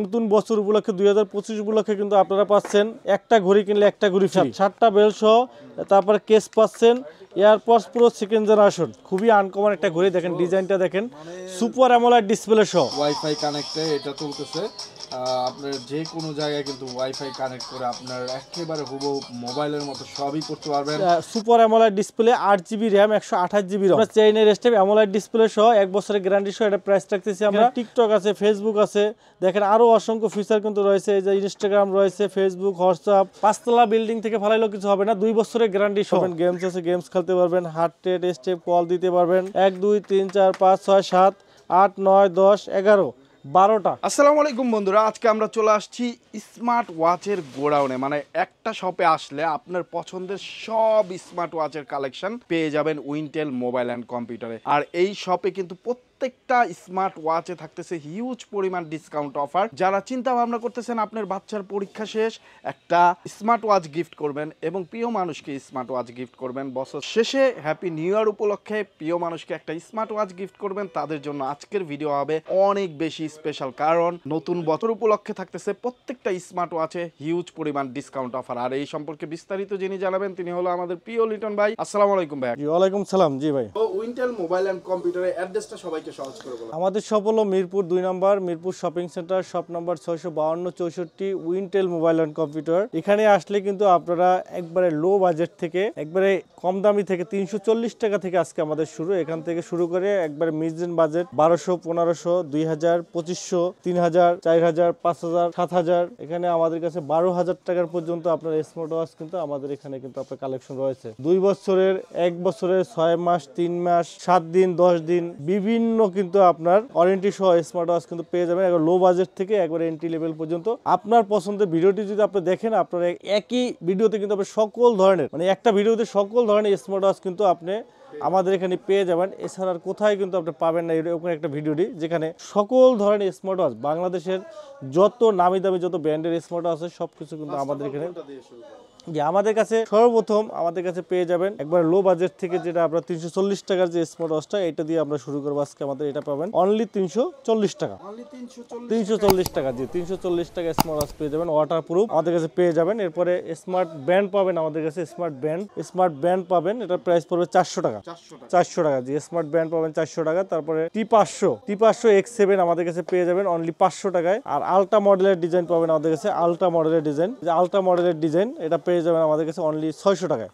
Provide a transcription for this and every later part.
নতুন বছর উপলক্ষে 2025 উপলক্ষে কিন্তু আপনারা পাচ্ছেন একটা ঘড়ি কিনলে একটা ঘড়ি ফ্রি, 7টা বেল সহ, তারপরে কেস পাচ্ছেন, এয়ারপডস প্রো সেকেন্ড জেনারেশন। খুবই আনকমন একটা ঘড়ি, দেখেন ডিজাইনটা দেখেন, সুপার অ্যামোলেড ডিসপ্লে সহ, ওয়াইফাই কানেক্টে এটা চলতেছে। আপনার যে কোনো জায়গায় কিন্তু ওয়াইফাই কানেক্ট করে আপনার একেবারে হুবহু মোবাইলের মতো সবই করতে পারবেন। Super AMOLED display, 8GB RAM, 128GB রম, চেইনের স্টেপ, অ্যামোলেড ডিসপ্লে সহ, 1 বছরের গ্যারান্টি সহ এটা প্রাইস রাখতেছি আমরা। টিকটক আছে, ফেসবুক আছে, দেখেন আরো অসংখ্য ফিচার কিন্তু রয়েছে, এই যে ইনস্টাগ্রাম রয়েছে, ফেসবুক, হোয়াটসঅ্যাপ। 5 তলা বিল্ডিং থেকে ফালাইলেও কিছু হবে না, 2 বছরের গ্যারান্টি সহ। গেমস আছে, গেমস খেলতে পারবেন, হার্ট রেট স্টেপ, কল দিতে পারবেন। 1 2 3 4 5 6 7 8 9 10 11 12টা। আসসালামু আলাইকুম বন্ধুরা, আজকে আমরা চলে আসছি স্মার্ট ওয়াচের গোডাউনে। মানে একটা শপে আসলে আপনার পছন্দের সব স্মার্ট ওয়াচের কালেকশন পেয়ে যাবেন উইন্টেল মোবাইল অ্যান্ড কম্পিউটারে। আর এই শপে কিন্তু প্রত্যেকটা স্মার্ট ওয়াচে থাকতেছে হিউজ পরিমাণ ডিসকাউন্ট অফার। যারা চিন্তা ভাবনা করতেছেন আপনার বাচ্চার পরীক্ষা শেষ, একটা স্মার্ট ওয়াচ গিফট করবেন এবং প্রিয় মানুষকে স্মার্ট ওয়াচ গিফট করবেন, বছর শেষে হ্যাপি নিউ ইয়ার উপলক্ষে প্রিয় মানুষকে একটা স্মার্ট ওয়াচ গিফট করবেন, তাদের জন্য আজকের ভিডিও হবে অনেক বেশি স্পেশাল। কারণ নতুন বছর উপলক্ষে থাকতেছে প্রত্যেকটা স্মার্ট ওয়াচে হিউজ পরিমাণ ডিসকাউন্ট অফার। আর এই সম্পর্কে বিস্তারিত যিনি জানাবেন তিনি হলো আমাদের প্রিয় লিটন ভাই। আসসালামু আলাইকুম ভাই। জি ওয়ালাইকুম সালাম। জি ভাই, উইন্টেল মোবাইল অ্যান্ড কম্পিউটারের অ্যাড্রেসটা সবাইকে সহজ করে বলুন। আমাদের শপ হলো মিরপুর 2 নম্বর, Mirpur shopping centre, shop number 652 64, Wintel mobile and computer. এখানে আসলে কিন্তু আপনারা একবারে লো বাজেট থেকে, একবারে কম দামি থেকে 340 টাকা থেকে আজকে আমাদের শুরু, এখান থেকে শুরু করে একবারে মিড-রেঞ্জ বাজেট 1200, 1500, 2000, 2500, 3000, 4000, 5000, 7000, এখানে আমাদের কাছে 12,000 টাকার পর্যন্ত আপনার স্মার্ট ওয়াচ কিন্তু আমাদের এখানে কিন্তু আপনার কালেকশন রয়েছে। 2 বছরের, 1 বছরের, 6 মাস, 3 মাস, 7 দিন, 10 দিন, বিভিন্ন কিন্তু আপনার ওয়ারেন্টি সহ স্মার্ট ওয়াচ কিন্তু পেয়ে যাবেন একবার লো বাজেট থেকে একবার এন্ট্রি লেভেল পর্যন্ত। আপনার পছন্দের ভিডিওটি যদি আপনি দেখেন, আপনার একই ভিডিওতে কিন্তু আপনি সকল ধরনের, মানে একটা ভিডিওতে সকল ধরনের স্মার্ট ওয়াচ কিন্তু আপনি আমাদের এখানে পেয়ে যাবেন। এছাড়া আর কোথায় কিন্তু আপনি পাবেন না এরকম একটা ভিডিওটি, যেখানে সকল ধরনের স্মার্ট ওয়াচ, বাংলাদেশের যত নামি দামি যত ব্র্যান্ডের স্মার্ট ওয়াচ আছে সবকিছু কিন্তু আমাদের এখানে। যে আমাদের কাছে সর্বপ্রথম আমাদের কাছে পেয়ে যাবেন একবার লো বাজেট থেকে, যেটা আপনার 340 টাকার যে স্মার্ট ওয়াচটা, এটা দিয়ে আমরা শুরু করবো আজকে। আমাদের এটা পাবেন অনলি 340 টাকা, 340 টাকা। জি 340 টাকা স্মার্ট ওয়াচ পেয়ে যাবেন, ওয়াটার প্রুফ আমাদের কাছে পেয়ে যাবেন। এরপরে স্মার্ট ব্যান্ড পাবেন আমাদের কাছে, স্মার্ট ব্যান্ড পাবেন, এটার প্রাইস পড়বে 400 টাকা, 400 টাকা। জি স্মার্ট ব্যান্ড পাবেন 400 টাকা। তারপরে T500 X7 আমাদের কাছে পেয়ে যাবেন অনলি 500 টাকায়। আর আলট্রা মডেলের ডিজাইন পাবেন আমাদের কাছে, আলট্রা মডেলের ডিজাইন, যে আলট্রা মডেলের ডিজাইন এটা পেয়ে যাবেন আমাদের কাছে অনলি 600 টাকায়,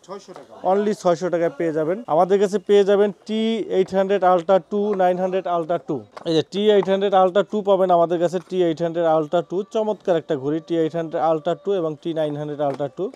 অনলি 600 টাকায় পেয়ে যাবেন। আমাদের কাছে পেয়ে যাবেন T800 Ultra 2, 900 Ultra 2, এই যে T800 Ultra 2 পাবেন আমাদের কাছে, T800 Ultra 2 চমৎকার একটা ঘড়ি, T800 Ultra 2 এবং T900 Ultra 2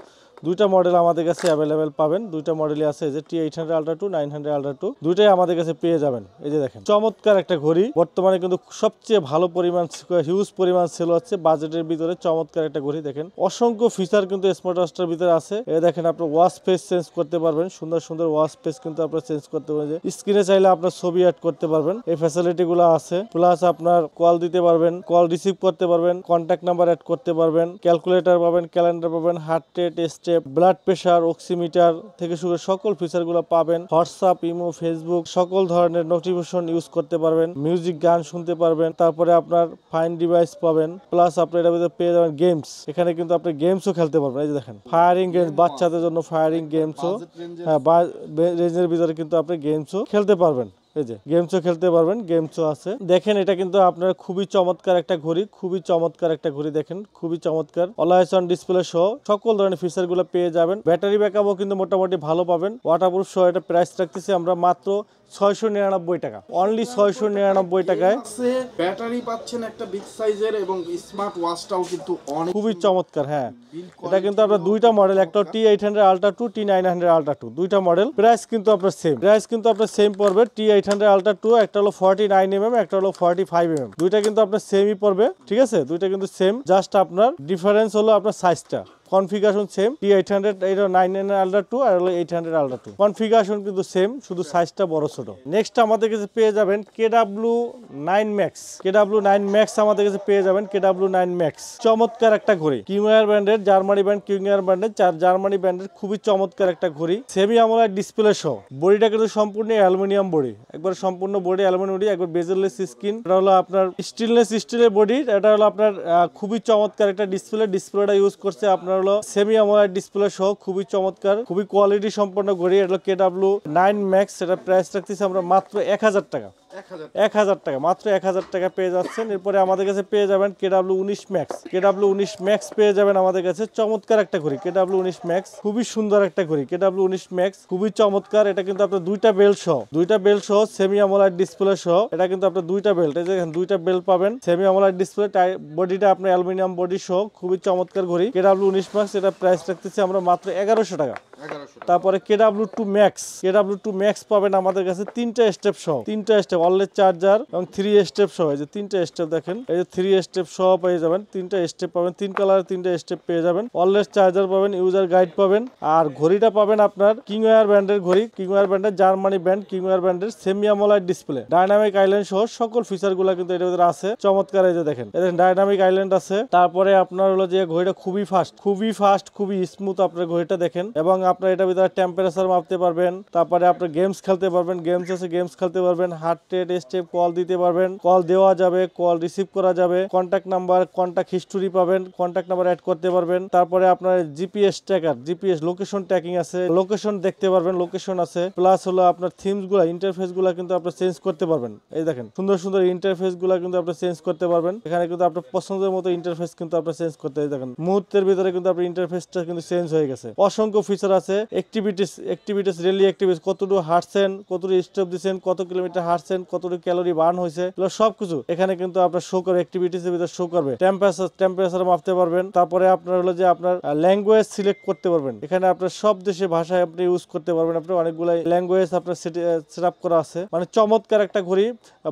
দুইটা মডেল আমাদের কাছে অ্যাভেলেবেল পাবেন। দুইটা মডেলই আছে, যে T800 Ultra 2, 900 Ultra 2 দুইটাই আমাদের কাছে পেয়ে যাবেন। এই যে দেখেন চমৎকার একটা ঘড়ি, বর্তমানে কিন্তু সবচেয়ে ভালো পরিমাণ, হিউজ পরিমাণ সেল হচ্ছে বাজেটের ভিতরে। চমৎকার একটা ঘড়ি, দেখেন অসংখ্য ফিচার কিন্তু স্মার্ট ওয়াচটার ভিতরে আছে। এই দেখেন আপনার ওয়াচ ফেস চেঞ্জ করতে পারবেন, সুন্দর সুন্দর ওয়াচ ফেস কিন্তু আপনার চেঞ্জ করতে পারবেন, যে স্ক্রিনে চাইলে আপনার ছবি অ্যাড করতে পারবেন, এই ফ্যাসিলিটি গুলো আছে। প্লাস আপনার কল দিতে পারবেন, কল রিসিভ করতে পারবেন, কন্ট্যাক্ট নাম্বার অ্যাড করতে পারবেন, ক্যালকুলেটর পাবেন, ক্যালেন্ডার পাবেন, heart rate step, blood pressure, oximeter থেকে শুরু সকল ফিচারগুলো পাবেন। হোয়াটসঅ্যাপ, ইমো, ফেসবুক সকল ধরনের নোটিফিকেশন ইউজ করতে পারবেন, মিউজিক, গান শুনতে পারবেন। তারপরে আপনার ফাইন ডিভাইস পাবেন, প্লাস আপনি এটার ভিতরে পেয়ে যাবেন গেমস, এখানে কিন্তু আপনি গেমসও খেলতে পারবেন। এই যে দেখেন ফায়ারিং গেমস, বাচ্চাদের জন্য ফায়ারিং গেমসও, হ্যাঁ রেঞ্জের ভিতরে কিন্তু আপনি গেমসও খেলতে পারবেন। এই যে গেমসও খেলতে পারবেন, গেমসও আছে। দেখেন এটা কিন্তু আপনার খুবই চমৎকার একটা ঘড়ি, খুবই চমৎকার একটা ঘড়ি, দেখেন খুবই চমৎকার। অলওয়েজ অন ডিসপ্লে সহ সকল ধরনের ফিচার গুলো পেয়ে যাবেন। ব্যাটারি ব্যাকআপও কিন্তু মোটামুটি ভালো পাবেন, ওয়াটারপ্রুফ সহ। এটা প্রাইস রাখতেছি আমরা মাত্র 699 টাকা, অনলি 699 টাকায় ব্যাটারি পাচ্ছেন একটা বিগ সাইজের, এবং স্মার্ট ওয়াচটাও কিন্তু অনেক খুবই চমৎকার। হ্যাঁ এটা কিন্তু আপনার দুইটা মডেল, একটা T800 Ultra 2, T900 Ultra 2 দুইটা মডেল। প্রাইস কিন্তু আপনার সেম পড়বে। T800 Ultra 2 একটা হলো 49mm, একটা হলো 45mm, দুইটা কিন্তু আপনার সেমই পড়বে, ঠিক আছে? দুইটা কিন্তু সেম, জাস্ট আপনার ডিফারেন্স হলো আপনার সাইজটা, কনফিগারেশন সেম T800 এটা 999 আলট্রা 2 আর হলো 800 আলট্রা 2 কনফিগারেশন কিন্তু সেম, শুধু সাইজটা বড় ছোট। নেক্সট আমাদের কাছে পেয়ে যাবেন KW9 Max। KW9 Max আমাদের কাছে পেয়ে যাবেন KW9 Max, চমৎকার একটা ঘড়ি, কিংওয়ার ব্র্যান্ডের, জার্মানি ব্র্যান্ড কিংওয়ার ব্র্যান্ডের, জার্মানি ব্র্যান্ডের খুবই চমৎকার একটা ঘড়ি, সেমি আমোলেড ডিসপ্লে সহ। বডিটা কিন্তু সম্পূর্ণ অ্যালুমিনিয়াম বডি, একবার সম্পূর্ণ বডি অ্যালুমিনিয়াম বডি, একবার বেজেললেস স্কিন। এটা হলো আপনার স্টিলের বডি, এটা হলো আপনার খুবই চমৎকার একটা ডিসপ্লেটা ইউজ করছে আপনার হলো সেমি আমোলেড ডিসপ্লে সহ, খুবই চমৎকার, খুবই কোয়ালিটি সম্পন্ন ঘড়ি। এটা হলো KW9 Max, এটা প্রাইস রাখতেছি আমরা মাত্র 1000 টাকা। 1000 টাকা, মাত্র 1000 টাকা পেয়ে যাচ্ছেন। এরপরে আমাদের কাছে পেয়ে যাবেন KW19 Max। KW19 Max পেয়ে যাবেন আমাদের কাছে, চমৎকার একটা ঘড়ি KW19 Max, খুবই সুন্দর একটা ঘড়ি KW19 Max, খুবই চমৎকার। এটা কিন্তু আপনার দুইটা বেল্ট সহ সেমি আমোলেড ডিসপ্লে সহ, এটা কিন্তু আপনার দুইটা বেল্ট, এই যে দুইটা বেল্ট পাবেন, সেমি আমোলেড ডিসপ্লে, বডিটা আপনার অ্যালুমিনিয়াম বডি সহ, খুবই চমৎকার ঘড়ি KW19 Max। এটা প্রাইস রাখতেছি আমরা মাত্র 1100 টাকা। তারপরে KW2 Max পাবেন আমাদের কাছে তিনটা স্টেপ সহ, তিনটা স্টেপ ওয়্যারলেস চার্জার এবং 3 স্টেপ সহ, এই যে তিনটা স্টেপ দেখেন, এই যে 3 স্টেপ সহ পেয়ে যাবেন, তিনটা স্টেপ পাবেন, তিন কালারের তিনটা স্টেপ পেয়ে যাবেন, ওয়্যারলেস চার্জার পাবেন, ইউজার গাইড পাবেন। আর ঘড়িটা পাবেন আপনার কিংওয়ার ব্র্যান্ডের ঘড়ি, কিংওয়ার ব্র্যান্ডের, জার্মানি ব্র্যান্ড কিংওয়ার ব্র্যান্ডের, semi AMOLED display, dynamic island সহ সকল ফিচার গুলা কিন্তু এটার ভিতরে আছে, চমৎকার। এই যে দেখেন, ডাইনামিক আইল্যান্ড আছে। তারপরে আপনার হলো যে ঘড়িটা খুবই ফাস্ট, খুবই স্মুথ আপনার ঘড়িটা দেখেন, এবং আপনার এটার ভিতরে টেম্পারেচার মাপতে পারবেন, তারপরে আপনার গেমস খেলতে পারবেন, গেমস খেলতে পারবেন, হার্ট রেট, স্টেপ, কল দিতে পারবেন, কল দেওয়া যাবে, কল রিসিভ করা যাবে, কন্ট্যাক্ট নাম্বার, কন্ট্যাক্ট হিস্টোরি পাবেন, কন্ট্যাক্ট নাম্বার অ্যাড করতে পারবেন। তারপরে আপনার GPS tracker, GPS location tracking আছে, লোকেশন দেখতে পারবেন, লোকেশন আছে, প্লাস হলো আপনার থিমস গুলা, ইন্টারফেস গুলা কিন্তু আপনার চেঞ্জ করতে পারবেন। এই দেখেন সুন্দর ইন্টারফেস গুলা কিন্তু আপনি চেঞ্জ করতে পারবেন, এখানে কিন্তু আপনার পছন্দের মতো ইন্টারফেস কিন্তু আপনি চেঞ্জ করতে দেখেন, মুহূর্তের ভিতরে কিন্তু আপনার ইন্টারফেসটা কিন্তু চেঞ্জ হয়ে গেছে। অসংখ্য ফিচার আছে, অ্যাক্টিভিটিস রেলি অ্যাক্টিভিটিস, কতটুকু হাঁটছেন, কতটুকু স্টেপ দিচ্ছেন, কত কিলোমিটার হাঁটছেন, কতটুকু ক্যালোরি বার্ন হয়েছে, এগুলো সবকিছু এখানে কিন্তু আপনার শো করে, অ্যাক্টিভিটিস এর ভিতরে শো করবে। টেম্পারেচার মাপতে পারবেন। তারপরে আপনার হলো যে আপনার ল্যাঙ্গুয়েজ সিলেক্ট করতে পারবেন, এখানে আপনার সব দেশের ভাষায় আপনি ইউজ করতে পারবেন, আপনি অনেকগুলো ল্যাঙ্গুয়েজ আপনার সেট আপ করা আছে, মানে চমৎকার একটা ঘড়ি,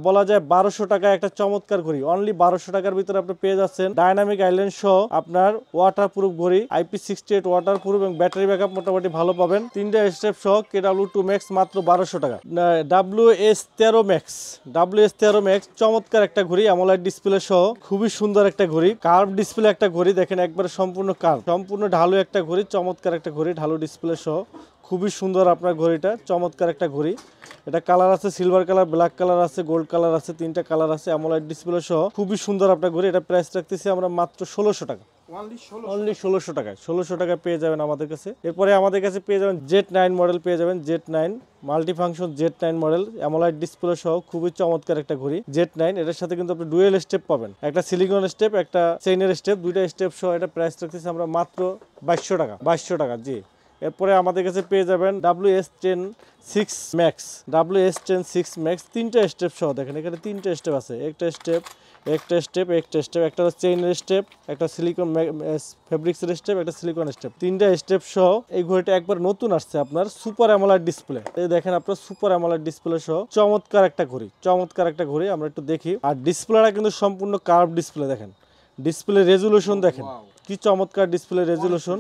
বলা যায় 1200 টাকা একটা চমৎকার ঘড়ি, অনলি 1200 টাকার ভিতরে আপনি পেয়ে যাচ্ছেন ডাইনামিক আইল্যান্ড সহ আপনার ওয়াটারপ্রুফ ঘড়ি, IP68 ওয়াটারপ্রুফ এবং ব্যাটারি ব্যাকআপ মোটামুটি ভালো পাবেন, তিনটা স্টেপ সহ KW2 Max মাত্র 1200 টাকা। WS13 Max চমৎকার একটা ঘড়ি, অ্যামোলেড ডিসপ্লে সহ, খুবই সুন্দর একটা ঘড়ি, কার্ভ ডিসপ্লে একটা ঘড়ি, দেখেন একবারে সম্পূর্ণ কার্ভ, সম্পূর্ণ ঢালু একটা ঘড়ি, চমৎকার একটা ঘড়ি, ঢালু ডিসপ্লে সহ, খুবই সুন্দর আপনার ঘড়িটা, চমৎকার একটা ঘড়ি। এটা কালার আছে সিলভার কালার, ব্ল্যাক কালার আছে, গোল্ড কালার আছে, তিনটা কালার আছে, অ্যামোলেড ডিসপ্লে সহ, খুবই সুন্দর আপনার ঘড়ি। এটা প্রাইস রাখতেছি আমরা মাত্র 1600 টাকা, অনলি 1600 টাকায়, 1600 টাকায় পেয়ে যাবেন আমাদের কাছে। এরপরে আমাদের কাছে পেয়ে যাবেন Z9 মডেল, পেয়ে যাবেন Z9 multifunction Z9 model, AMOLED display সহ, খুবই চমৎকার একটা ঘড়ি Z9। এটার সাথে কিন্তু আপনি ডুয়েল স্টেপ পাবেন, একটা সিলিকন স্টেপ, একটা চেইনের স্টেপ, দুইটা স্টেপ সহ। এটা প্রাইস রাখতেছি আমরা মাত্র 2200 টাকা, জি। এরপরে আমাদের কাছে পেয়ে যাবেন WS106 Max, তিনটা স্টেপ সহ, দেখেন এখানে তিনটা স্টেপ আছে, একটা একটা চেইনের স্টেপ, একটা সিলিকন ফেব্রিক্সের স্টেপ, একটা সিলিকন স্টেপ, তিনটা স্টেপ সহ। এই ঘড়িটা একবার নতুন আসছে আপনার সুপার অ্যামোলেড ডিসপ্লে, এই দেখেন আপনার সুপার অ্যামোলেড ডিসপ্লে সহ, চমৎকার একটা ঘড়ি, আমরা একটু দেখি। আর ডিসপ্লেটা কিন্তু সম্পূর্ণ কার্ভ ডিসপ্লে, দেখেন ডিসপ্লে রেজুলেশন দেখেন কি চমৎকার, ডিসপ্লে রেজুলেশন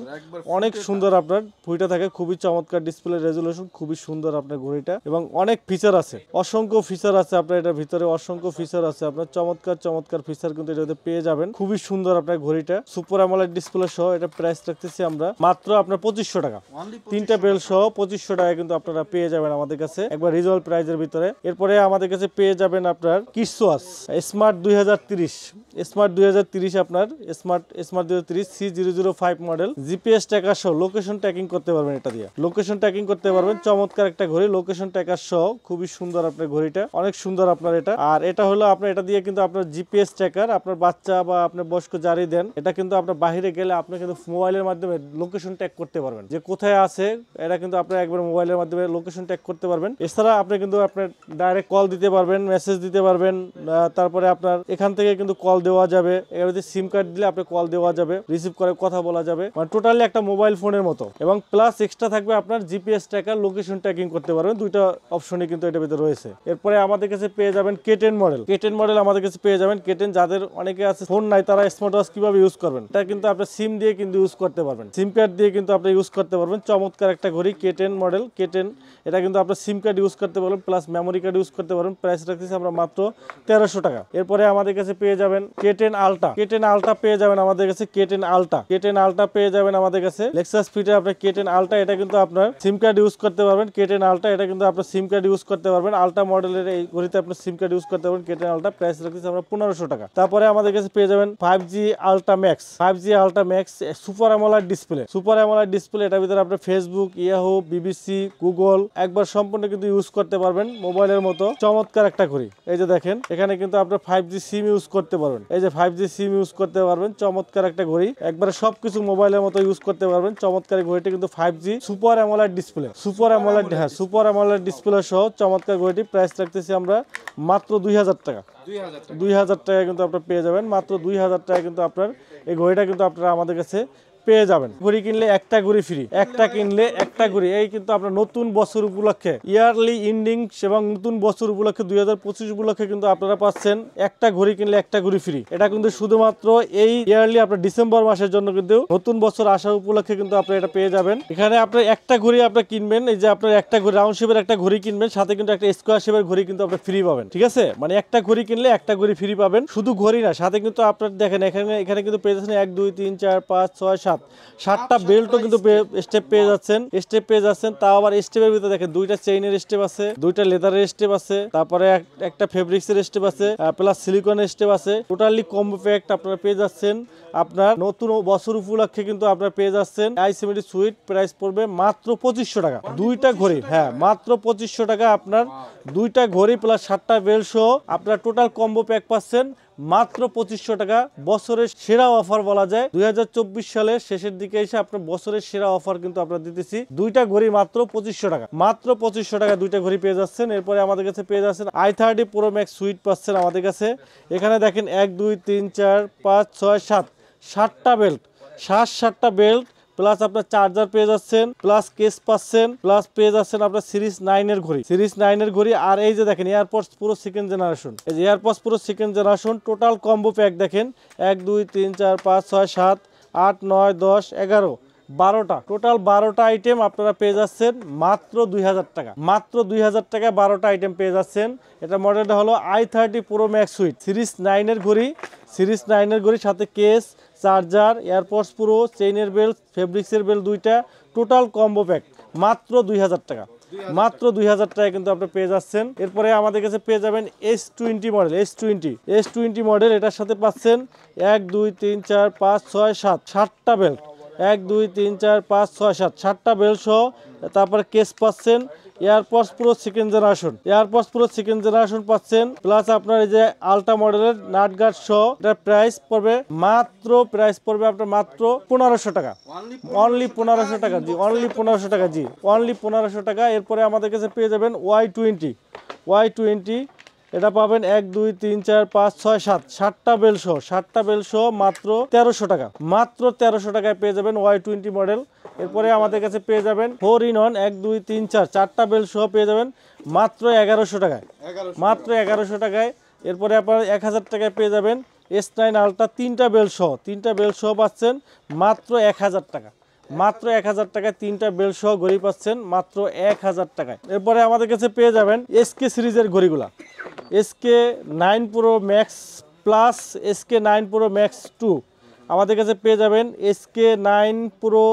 অনেক সুন্দর, আপনার ফুইটা থাকে, খুবই চমৎকার ডিসপ্লে রেজুলেশন, খুবই সুন্দর আপনার ঘড়িটা, এবং অনেক ফিচার আছে, অসংখ্য ফিচার আছে আপনার এটার ভিতরে, অসংখ্য ফিচার আছে আপনার, চমৎকার ফিচার কিন্তু এটাতে পেয়ে যাবেন, খুবই সুন্দর আপনার ঘড়িটা, সুপার অ্যামোলেড ডিসপ্লে সহ। এটা প্রাইস রাখতেছি আমরা মাত্র আপনার 2500 টাকা, তিনটা বেল সহ 2500 টাকা কিন্তু আপনারা পেয়ে যাবেন আমাদের কাছে, একবার রিজনেবল প্রাইসের ভিতরে। এরপরে আমাদের কাছে পেয়ে যাবেন আপনার কিডসওয়াচ স্মার্ট 2030 আপনার smart 2030 C005 model, GPS tracker সহ, লোকেশন ট্র্যাকিং করতে পারবেন, এটা দিয়ে লোকেশন ট্র্যাকিং করতে পারবেন, চমৎকার একটা ঘড়ি, লোকেশন ট্র্যাকার সহ, খুবই সুন্দর আপনার ঘড়িটা, অনেক সুন্দর আপনার এটা। আর এটা হলো আপনার, এটা দিয়ে কিন্তু আপনার জিপিএস ট্র্যাকার, আপনার বাচ্চা বা আপনার বয়স্ক জারি দেন, এটা কিন্তু আপনার বাইরে গেলে আপনি কিন্তু মোবাইলের মাধ্যমে লোকেশন ট্র্যাক করতে পারবেন, যে কোথায় আছে, এটা কিন্তু আপনার একবার মোবাইলের মাধ্যমে লোকেশন ট্র্যাক করতে পারবেন। এছাড়া আপনি কিন্তু আপনার ডাইরেক্ট কল দিতে পারবেন, মেসেজ দিতে পারবেন, তারপরে আপনার এখান থেকে কিন্তু কল দেওয়া যাবে, এর সিম কার্ড দিলে আপনি কল দেওয়া যাবে, রিসিভ করে কথা বলা যাবে, মানে টোটালি একটা মোবাইল ফোনের মতো। এবং প্লাস এক্সট্রা থাকবে আপনার জিপিএস ট্র্যাকার, লোকেশন ট্র্যাকিং করতে পারবেন। দুইটা অপশনই কিন্তু এটার ভিতরে রয়েছে। এরপরে আমাদের কাছে পেয়ে যাবেন K10 মডেল। K10 মডেল আমাদের কাছে পেয়ে যাবেন। K10 যাদের অনেকে আছে ফোন নাই, তারা স্মার্ট ওয়াচ কিভাবে ইউজ করবেন, এটা কিন্তু আপনি সিম দিয়ে কিন্তু ইউজ করতে পারবেন, সিম কার্ড দিয়ে কিন্তু আপনি ইউজ করতে পারবেন। চমৎকার একটা ঘড়ি K10 মডেল। K10 এটা কিন্তু আপনার সিম কার্ড ইউজ করতে পারবেন, প্লাস মেমোরি কার্ড ইউজ করতে পারবেন। প্রাইস রাখতেছি আমরা মাত্র 1300 টাকা। এরপরে আমাদের কাছে পেয়ে যাবেন K10 আলট্রা। K10 আলট্রা পেয়ে যাবেন আমাদের কাছে। K10 আলট্রা, K10 আলট্রা পেয়ে যাবেন আমাদের কাছে। লেক্সাস ফিটে আপনার K10 আলট্রা, এটা কিন্তু আপনার সিম কার্ড ইউজ করতে পারবেন। K10 আলট্রা এটা কিন্তু আপনার সিম কার্ড ইউজ করতে পারবেন। আলট্রা মডেলের এই ঘড়িতে আপনার সিম কার্ড ইউজ করতে পারবেন K10 আলট্রা। প্রাইস রাখতেছি আমরা 1500 টাকা। তারপরে আমাদের কাছে পেয়ে যাবেন 5G ultra max. 5G ultra max super AMOLED display. Super AMOLED display, এটার ভিতরে আপনি ফেসবুক, ইয়াহু, বিবিসি, গুগল একবার সম্পূর্ণ কিন্তু ইউজ করতে পারবেন মোবাইলের মতো। চমৎকার একটা ঘড়ি। এই যে দেখেন, এখানে কিন্তু আপনার 5G সিম ইউজ করতে পারবেন। এই যে 5G সিম ইউজ করতে পারবেন। চমৎকার একটা ঘড়ি, একবারে সবকিছু মোবাইলের মতো ইউজ করতে পারবেন। চমৎকার ঘড়িটি কিন্তু 5G super AMOLED display, super AMOLED, হ্যাঁ সুপার অ্যামোলেড ডিসপ্লে সহ চমৎকার ঘড়িটি। প্রাইস রাখতেছি আমরা মাত্র 2000 টাকা। 2000 টাকা কিন্তু আপনার পেয়ে যাবেন। মাত্র 2000 টাকা কিন্তু আপনার এই ঘড়িটা কিন্তু আপনারা আমাদের কাছে পেয়ে যাবেন। ঘড়ি কিনলে একটা ঘড়ি ফ্রি, একটা কিনলে একটা ঘড়ি। এই কিন্তু আপনার নতুন বছর উপলক্ষে, ইয়ারলি ইন্ডিং এবং নতুন বছর উপলক্ষে 2025 উপলক্ষে কিন্তু আপনারা পাচ্ছেন একটা ঘড়ি কিনলে একটা ঘড়ি ফ্রি। এটা কিন্তু শুধুমাত্র এই ইয়ারলি আপনার ডিসেম্বর মাসের জন্য, কিন্তু নতুন বছর আসার উপলক্ষে কিন্তু আপনি এটা পেয়ে যাবেন। এখানে আপনার একটা ঘড়ি আপনি কিনবেন, এই যে আপনার একটা ঘড়ি রাউন্ড শেপের একটা ঘড়ি কিনবেন, সাথে কিন্তু একটা স্কোয়ার শেপের ঘড়ি কিন্তু আপনি ফ্রি পাবেন। ঠিক আছে, মানে একটা ঘড়ি কিনলে একটা ঘড়ি ফ্রি পাবেন। শুধু ঘড়ি না, সাথে কিন্তু আপনার দেখেন এখানে কিন্তু পেয়ে যাচ্ছেন 1 2 3 4 5 6 7 7টা বেল্টও কিন্তু স্টেপ পেয়ে যাচ্ছেন। তাও আবার স্টেপের ভিতরে দেখেন দুইটা চেইনের স্টেপ আছে, দুইটা লেদারের স্টেপ আছে, তারপরে একটা ফেব্রিক্সের স্টেপ আছে, প্লাস সিলিকনের স্টেপ আছে। টোটালি কম্বো প্যাক আপনারা পেয়ে যাচ্ছেন। আপনার নতুন বছর উপলক্ষে কিন্তু আপনারা পেয়ে যাচ্ছেন i70 সুইট। প্রাইস পড়বে মাত্র 2500 টাকা। দুইটা ঘড়ি, হ্যাঁ মাত্র 2500 টাকা। আপনার দুইটা ঘড়ি প্লাস 7টা বেল্ট সহ আপনার টোটাল কম্বো প্যাক পাচ্ছেন মাত্র 2500 টাকা। বছরের সেরা অফার বলা যায়। 2024 সালের শেষের দিকে এসে আপনার বছরের সেরা অফার কিন্তু আমরা দিতেছি। দুইটা ঘড়ি মাত্র 2500 টাকা। মাত্র 2500 টাকা দুইটা ঘড়ি পেয়ে যাচ্ছেন। এরপরে আমাদের কাছে পেয়ে যাচ্ছেন i30 Pro Max সুইট পাচ্ছেন আমাদের কাছে। এখানে দেখেন 1 2 3 4 5 6 7 7টা বেল্ট, 7টা বেল্ট, প্লাস আপনার চার্জার পেয়ে যাচ্ছেন, প্লাস কেস পাচ্ছেন, প্লাস পেয়ে যাচ্ছেন আপনার সিরিজ 9 এর ঘড়ি, সিরিজ 9 এর ঘড়ি। আর এই যে দেখেন এয়ারপডস পুরো সেকেন্ড জেনারেশন, এই যে এয়ারপডস পুরো second generation. Total combo pack দেখেন 1 2 3 4 5 6 7 8 9 10 11 12টা, টোটাল 12টা আইটেম আপনারা পেয়ে যাচ্ছেন মাত্র 2000 টাকা। মাত্র 2000 টাকা 12টা আইটেম পেয়ে যাচ্ছেন। এটা মডেলটা হলো i30 Pro Max sweet, series 9 এর ঘড়ি, সিরিজ 9 এর ঘড়ি, সাথে কেস, চার্জার, এয়ারপডস পুরো, চেইনের বেল্ট, ফেব্রিক্সের বেল্ট দুইটা, টোটাল কম্বো প্যাক মাত্র 2000 টাকা। মাত্র 2000 টাকা কিন্তু আপনি পেয়ে যাচ্ছেন। এরপরে আমাদের কাছে পেয়ে যাবেন S20 মডেল। S20 মডেল, এটার সাথে পাচ্ছেন 1 2 3 4 5 6 7 7টা বেল্ট, 1 2 3 4 5 6 7 7টা বেল্ট সহ। তারপরে কেস পাচ্ছেন, এয়ারপডস পুরো সেকেন্ড জেনারেশন পাচ্ছেন, প্লাস আপনার এই যে আলট্রা মডেলের নাট গার্ড সহ। এটার প্রাইস পড়বে আপনার মাত্র 1500 টাকা। অনলি 1500 টাকা, জি অনলি 1500 টাকা, জি অনলি 1500 টাকা। এরপরে আমাদের কাছে পেয়ে যাবেন Y20, এটা পাবেন 1 2 3 4 5 6 7 7টা বেল্ট সহ মাত্র 1300 টাকা। মাত্র 1300 টাকায় পেয়ে যাবেন Y20 মডেল। এরপরে আমাদের কাছে পেয়ে যাবেন 4-in-1 1 2 3 4 4টা বেল্ট সহ পেয়ে যাবেন মাত্র 1100 টাকায়। মাত্র 1100 টাকায়। এরপরে আপনার 1000 টাকায় পেয়ে যাবেন S9 আলট্রা 3টা বেল্ট সহ পাচ্ছেন মাত্র 1000 টাকা। মাত্র 1000 টাকায় 3টা বেল্ট সহ ঘড়ি পাচ্ছেন মাত্র 1000 টাকায়। এরপরে আমাদের কাছে পেয়ে যাবেন SK সিরিজের ঘড়িগুলা, SK9 Pro Max plus SK9 Pro Max 2 আমাদের কাছে পেয়ে যাবেন। SK9 Pro